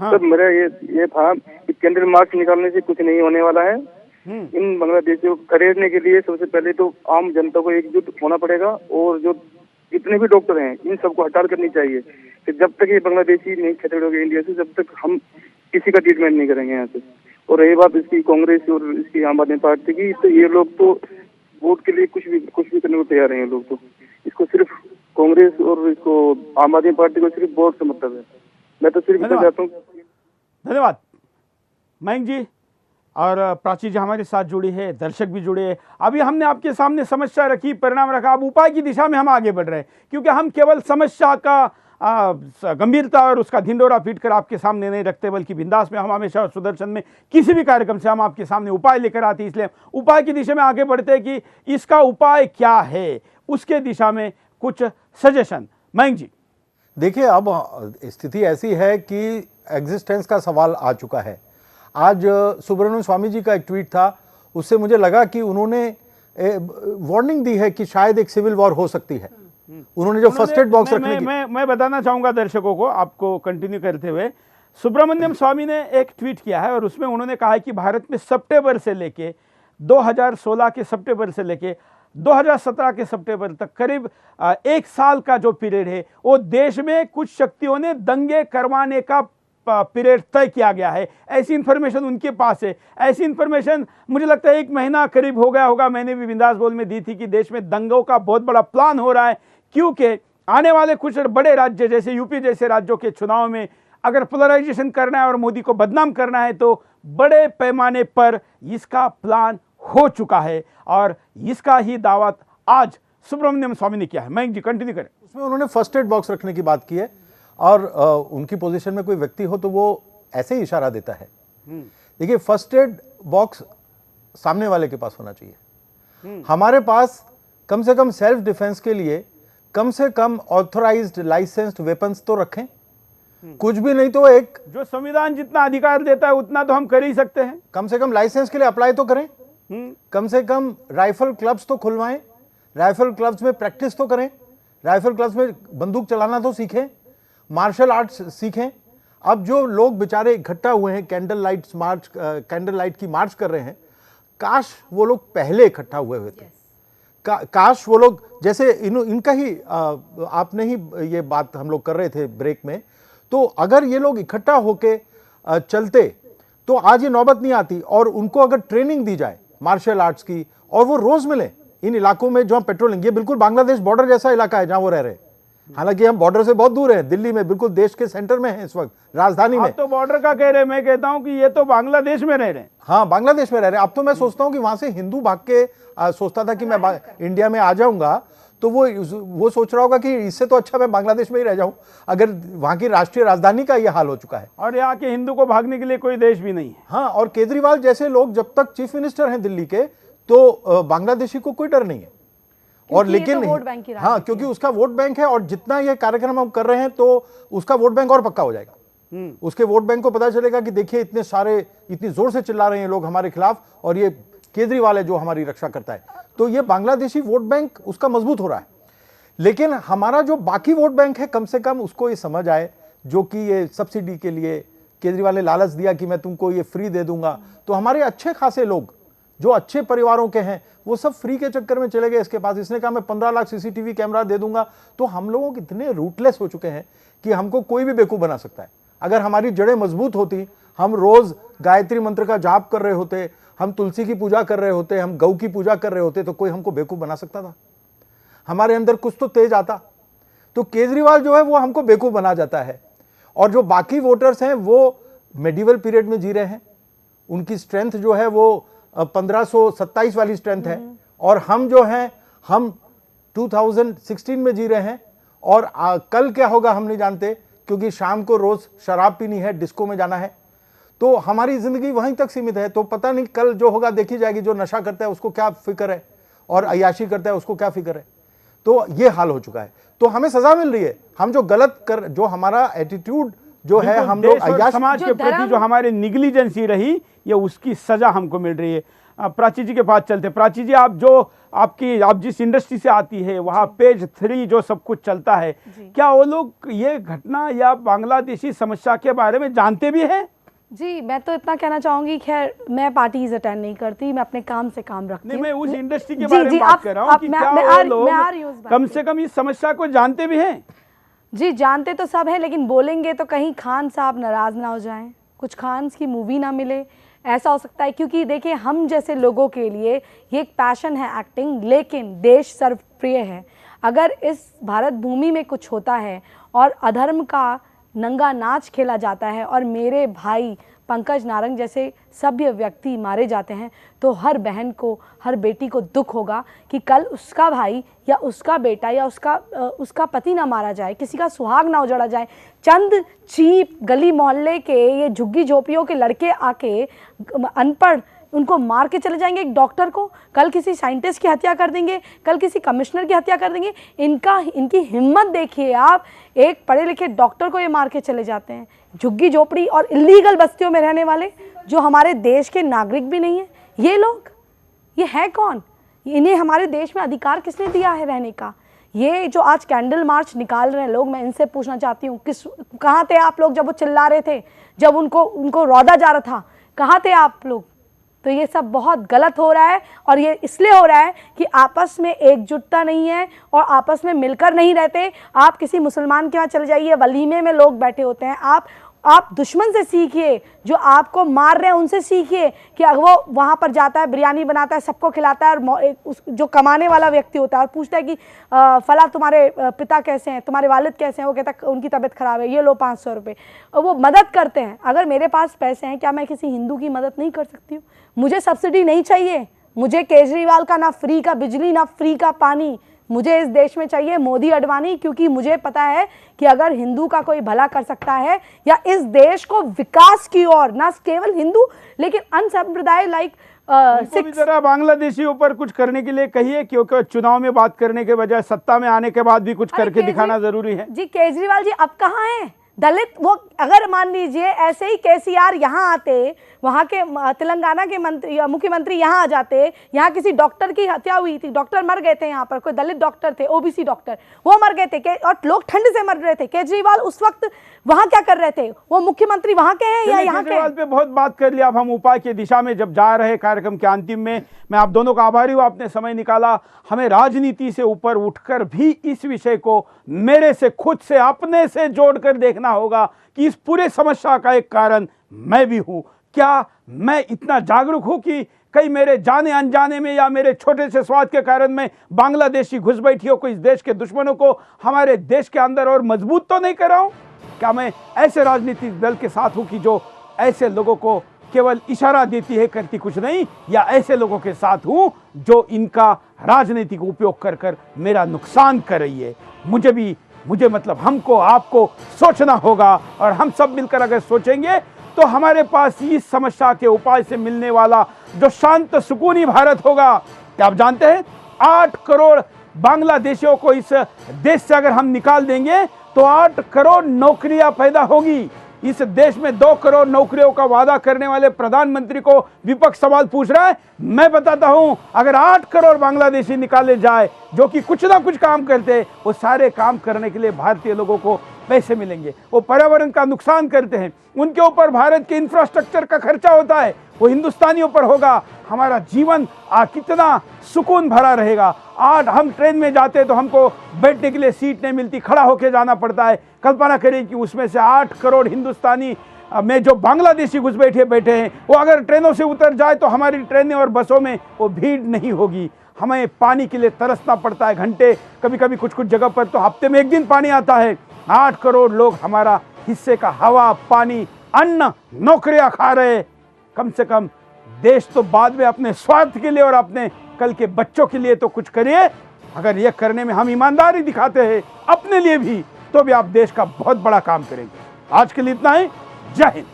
सर मेरा ये था कि कैंडल मार्च निकालने से कुछ नहीं होने वाला है। इन बांग्लादेशियों को खरीदने के लिए सबसे पहले तो आम जनता को एकजुट होना पड़ेगा और जो जितने भी डॉक्टर हैं इन सबको हड़ताल करनी चाहिए कि जब तक ये बांग्लादेशी नहीं खरीदोगे इंडिया से, जब तक हम किसी का ट्रीटमेंट नहीं करेंगे यहाँ से। और रही बात इसकी कांग्रेस और इसकी आम आदमी पार्टी की, तो ये लोग तो वोट के लिए कुछ भी करने को तैयार हैं। लोग तो इसको सिर्फ कांग्रेस और इसको आम आदमी पार्टी को सिर्फ वोट से मतलब है। मैं तो सिर्फ इतना चाहता हूँ। धन्यवाद मयंक जी और प्राची जी हमारे साथ जुड़ी है, दर्शक भी जुड़े हैं। अभी हमने आपके सामने समस्या रखी, परिणाम रखा, अब उपाय की दिशा में हम आगे बढ़ रहे हैं, क्योंकि हम केवल समस्या का गंभीरता और उसका ढिंडोरा पीट कर आपके सामने नहीं रखते, बल्कि बिंदास में हम हमेशा सुदर्शन में किसी भी कार्यक्रम से हम आपके सामने उपाय लेकर आते हैं। इसलिए उपाय की दिशा में आगे बढ़ते हैं कि इसका उपाय क्या है, उसके दिशा में कुछ सजेशन। मयंक जी देखिए, अब स्थिति ऐसी है कि एग्जिस्टेंस का सवाल आ चुका है। आज सुब्रमण्यम स्वामी जी का एक ट्वीट था, उससे मुझे लगा कि उन्होंने वार्निंग दी है कि शायद एक सिविल वॉर हो सकती है। उन्होंने जो फर्स्ट एड बॉक्स रखने की मैं बताना चाहूंगा दर्शकों को, आपको कंटिन्यू करते हुए, सुब्रमण्यम स्वामी ने एक ट्वीट किया है और उसमें उन्होंने कहा है कि भारत में सितंबर से लेके 2016 के सितंबर से लेके 2017 के सितंबर तक करीब 1 साल का जो पीरियड है, वो देश में कुछ शक्तियों ने दंगे करवाने का पीरियड तय किया गया है। ऐसी इंफॉर्मेशन उनके पास है। ऐसी इंफॉर्मेशन मुझे लगता है 1 महीना करीब हो गया होगा, मैंने भी बिंदास बोल में दी थी कि देश में दंगों का बहुत बड़ा प्लान हो रहा है, क्योंकि आने वाले कुछ बड़े राज्य जैसे यूपी जैसे राज्यों के चुनाव में अगर पोलराइजेशन करना है और मोदी को बदनाम करना है तो बड़े पैमाने पर इसका प्लान हो चुका है और इसका ही दावत आज सुब्रमण्यम स्वामी ने किया है। मयंक जी कंटिन्यू करें। उसमें उन्होंने फर्स्ट एड बॉक्स रखने की बात की है और उनकी पोजीशन में कोई व्यक्ति हो तो वो ऐसे ही इशारा देता है। देखिए, फर्स्ट एड बॉक्स सामने वाले के पास होना चाहिए। हमारे पास कम से कम सेल्फ डिफेंस के लिए कम से कम ऑथराइज्ड लाइसेंस्ड वेपन्स तो रखें। कुछ भी नहीं तो एक जो संविधान जितना अधिकार देता है उतना तो हम कर ही सकते हैं। कम से कम लाइसेंस के लिए अप्लाई तो करें। कम से कम राइफल क्लब्स तो खुलवाएं, राइफल क्लब्स में प्रैक्टिस तो करें, राइफल क्लब्स में बंदूक चलाना तो सीखें, मार्शल आर्ट्स सीखें। अब जो लोग बेचारे इकट्ठा हुए हैं कैंडल लाइट की मार्च कर रहे हैं, काश वो लोग पहले इकट्ठा हुए थे। काश वो लोग जैसे इनका ही आपने ही ये बात हम लोग कर रहे थे ब्रेक में, तो अगर ये लोग इकट्ठा होके चलते तो आज ये नौबत नहीं आती। और उनको अगर ट्रेनिंग दी जाए मार्शल आर्ट्स की और वो रोज मिले इन इलाकों में जहां पेट्रोलिंग, ये बिल्कुल बांग्लादेश बॉर्डर जैसा इलाका है जहां वो रह रहे हैं। हालांकि हम बॉर्डर से बहुत दूर हैं, दिल्ली में बिल्कुल देश के सेंटर में है इस वक्त, राजधानी में। आप तो बॉर्डर का कह रहे हैं, मैं कहता हूं कि ये तो बांग्लादेश में रह रहे हैं। हाँ, बांग्लादेश में रह रहे हैं। अब तो मैं सोचता हूं कि वहां से हिंदू भाग के सोचता था कि मैं इंडिया में आ जाऊंगा, तो वो सोच रहा होगा कि इससे तो अच्छा मैं बांग्लादेश में ही रह जाऊं, अगर वहां की राष्ट्रीय राजधानी का ये हाल हो चुका है। और यहाँ के हिंदू को भागने के लिए कोई देश भी नहीं है। हाँ, और केजरीवाल जैसे लोग जब तक चीफ मिनिस्टर हैं दिल्ली के, तो बांग्लादेशी को कोई डर नहीं है। और लेकिन तो हाँ, क्योंकि उसका वोट बैंक है और जितना ये कार्यक्रम हम कर रहे हैं तो उसका वोट बैंक और पक्का हो जाएगा। उसके वोट बैंक को पता चलेगा कि देखिए इतनी जोर से चिल्ला रहे हैं लोग हमारे खिलाफ और ये केजरीवाल है जो हमारी रक्षा करता है। तो ये बांग्लादेशी वोट बैंक उसका मजबूत हो रहा है। लेकिन हमारा जो बाकी वोट बैंक है, कम से कम उसको ये समझ आए, जो कि ये सब्सिडी के लिए केजरीवाल ने लालच दिया कि मैं तुमको ये फ्री दे दूंगा, तो हमारे अच्छे खासे लोग जो अच्छे परिवारों के हैं वो सब फ्री के चक्कर में चले गए इसके पास। इसने कहा मैं 15 लाख सीसीटीवी कैमरा दे दूंगा। तो हम लोगों के इतने रूटलेस हो चुके हैं कि हमको कोई भी बेवकूफ बना सकता है। अगर हमारी जड़ें मजबूत होती, हम रोज गायत्री मंत्र का जाप कर रहे होते, हम तुलसी की पूजा कर रहे होते, हम गौ की पूजा कर रहे होते, तो कोई हमको बेवकूफ बना सकता था? हमारे अंदर कुछ तो तेज आता। तो केजरीवाल जो है वो हमको बेवकूफ बना जाता है। और जो बाकी वोटर्स हैं वो मेडिवल पीरियड में जी रहे हैं, उनकी स्ट्रेंथ जो है वो 1527 वाली स्ट्रेंथ है, और हम जो हैं हम 2016 में जी रहे हैं। और कल क्या होगा हम नहीं जानते, क्योंकि शाम को रोज शराब पीनी है, डिस्को में जाना है, तो हमारी जिंदगी वहीं तक सीमित है। तो पता नहीं कल जो होगा देखी जाएगी। जो नशा करता है उसको क्या फिक्र है, और अय्याशी करता है उसको क्या फिक्र है। तो ये हाल हो चुका है। तो हमें सजा मिल रही है। हम जो गलत कर, जो हमारा एटीट्यूड जो है, हम लोग समाज के प्रति जो हमारे निगलिजेंसी रही, ये उसकी सजा हमको मिल रही है। प्राची जी के पास चलते। प्राची जी, आप जिस इंडस्ट्री से आती है वहाँ पेज 3 जो सब कुछ चलता है, क्या वो लोग ये घटना या बांग्लादेशी समस्या के बारे में जानते भी हैं? जी, मैं तो इतना कहना चाहूंगी, खैर मैं पार्टीज अटेंड नहीं करती, मैं अपने काम से काम रखती हूँ। मैं उस इंडस्ट्री के बारे में बात कर रहा हूँ कि क्या वो लोग कम से कम इस समस्या को जानते भी हैं? जी, जानते तो सब हैं, लेकिन बोलेंगे तो कहीं खान साहब नाराज ना हो जाएं, कुछ खान की मूवी ना मिले, ऐसा हो सकता है। क्योंकि देखिए, हम जैसे लोगों के लिए ये एक पैशन है एक्टिंग, लेकिन देश सर्वप्रिय है। अगर इस भारत भूमि में कुछ होता है और अधर्म का नंगा नाच खेला जाता है और मेरे भाई पंकज नारंग जैसे सभ्य व्यक्ति मारे जाते हैं, तो हर बहन को, हर बेटी को दुख होगा कि कल उसका भाई या उसका बेटा या उसका पति ना मारा जाए, किसी का सुहाग ना उजड़ा जाए। चंद चीप गली मोहल्ले के ये झुग्गी झोपड़ियों के लड़के आके अनपढ़ उनको मार के चले जाएंगे। एक डॉक्टर को कल किसी साइंटिस्ट की हत्या कर देंगे, कल किसी कमिश्नर की हत्या कर देंगे। इनकी हिम्मत देखिए आप, एक पढ़े लिखे डॉक्टर को ये मार के चले जाते हैं। झुग्गी झोपड़ी और इलीगल बस्तियों में रहने वाले जो हमारे देश के नागरिक भी नहीं है, ये लोग, ये है कौन? इन्हें हमारे देश में अधिकार किसने दिया है रहने का? ये जो आज कैंडल मार्च निकाल रहे हैं लोग, मैं इनसे पूछना चाहती हूँ, कहाँ थे आप लोग जब वो चिल्ला रहे थे, जब उनको रौदा जा रहा था? कहाँ थे आप लोग? तो ये सब बहुत गलत हो रहा है, और ये इसलिए हो रहा है कि आपस में एकजुटता नहीं है और आपस में मिलकर नहीं रहते। आप किसी मुसलमान के यहाँ चले जाइए, वलीमे में लोग बैठे होते हैं। आप दुश्मन से सीखिए, जो आपको मार रहे हैं उनसे सीखिए कि वो वहाँ पर जाता है, बिरयानी बनाता है, सबको खिलाता है, और जो कमाने वाला व्यक्ति होता है और पूछता है कि फला तुम्हारे पिता कैसे हैं, तुम्हारे वालिद कैसे हैं, वो कहता है उनकी तबीयत खराब है, ये लो 500 रुपये, और वो मदद करते हैं। अगर मेरे पास पैसे हैं, क्या मैं किसी हिंदू की मदद नहीं कर सकती हूँ? मुझे सब्सिडी नहीं चाहिए, मुझे केजरीवाल का ना फ्री का बिजली ना फ्री का पानी, मुझे इस देश में चाहिए मोदी अडवाणी, क्योंकि मुझे पता है कि अगर हिंदू का कोई भला कर सकता है या इस देश को विकास की ओर, ना केवल हिंदू लेकिन अन्य संप्रदाय लाइक जरा बांग्लादेशियों पर कुछ करने के लिए कहिए, क्योंकि चुनाव में बात करने के बजाय सत्ता में आने के बाद भी कुछ करके दिखाना जरूरी है। जी, केजरीवाल जी अब कहाँ हैं? दलित, वो अगर मान लीजिए ऐसे ही केसीआर यहाँ आते, वहाँ के तेलंगाना के मुख्यमंत्री यहाँ आ जाते, यहाँ किसी डॉक्टर की हत्या हुई थी, डॉक्टर मर गए थे, यहाँ पर कोई दलित डॉक्टर थे, ओबीसी डॉक्टर, वो मर गए थे और लोग ठंड से मर रहे थे। केजरीवाल उस वक्त वहाँ क्या कर रहे थे? वो मुख्यमंत्री वहाँ के हैं या यहाँ के? केजरीवाल पे बहुत बात कर लिया। अब हम उपाय की दिशा में जब जा रहे कार्यक्रम के अंतिम में, मैं आप दोनों का आभारी हूँ, आपने समय निकाला। हमें राजनीति से ऊपर उठकर भी इस विषय को मेरे से, खुद से, अपने से जोड़कर देखना होगा कि इस पूरे समस्या का एक कारण मैं भी हूँ। क्या मैं इतना जागरूक हूं कि कहीं मेरे जाने अनजाने में या मेरे छोटे से स्वार्थ के कारण मैं बांग्लादेशी घुसपैठियों को, इस देश के दुश्मनों को हमारे देश के अंदर और मजबूत तो नहीं कर रहा हूं? क्या मैं ऐसे राजनीतिक दल के साथ हूं कि जो ऐसे लोगों को केवल इशारा देती है, करती कुछ नहीं, या ऐसे लोगों के साथ हूं जो इनका राजनीतिक उपयोग कर कर मेरा नुकसान कर रही है? मुझे मतलब हमको, आपको सोचना होगा, और हम सब मिलकर अगर सोचेंगे तो हमारे पास इस समस्या के उपाय से मिलने वाला जो शांत सुकूनी भारत होगा। क्या आप जानते हैं, 8 करोड़ बांग्लादेशियों को इस देश से अगर हम निकाल देंगे तो 8 करोड़ नौकरियां पैदा होगी। इस देश में 2 करोड़ नौकरियों का वादा करने वाले प्रधानमंत्री को विपक्ष सवाल पूछ रहा है। मैं बताता हूं, अगर 8 करोड़ बांग्लादेशी निकाले जाए जो कि कुछ ना कुछ काम करते, वो सारे काम करने के लिए भारतीय लोगों को पैसे मिलेंगे। वो पर्यावरण का नुकसान करते हैं, उनके ऊपर भारत के इंफ्रास्ट्रक्चर का खर्चा होता है, वो हिंदुस्तानियों पर होगा। हमारा जीवन कितना सुकून भरा रहेगा। आज हम ट्रेन में जाते हैं तो हमको बैठने के लिए सीट नहीं मिलती, खड़ा होकर जाना पड़ता है। कल्पना करें कि उसमें से 8 करोड़ हिंदुस्तानी में जो बांग्लादेशी घुसपैठिए बैठे हैं, वो अगर ट्रेनों से उतर जाए तो हमारी ट्रेनें और बसों में वो भीड़ नहीं होगी। हमें पानी के लिए तरसना पड़ता है घंटे, कभी कभी कुछ कुछ जगह पर तो हफ्ते में 1 दिन पानी आता है। 8 करोड़ लोग हमारा हिस्से का हवा, पानी, अन्न, नौकरियां खा रहे। कम से कम देश तो बाद में अपने स्वार्थ के लिए और अपने कल के बच्चों के लिए तो कुछ करिए। अगर ये करने में हम ईमानदारी दिखाते हैं अपने लिए भी, तो भी आप देश का बहुत बड़ा काम करेंगे। आज के लिए इतना ही। जय हिंद।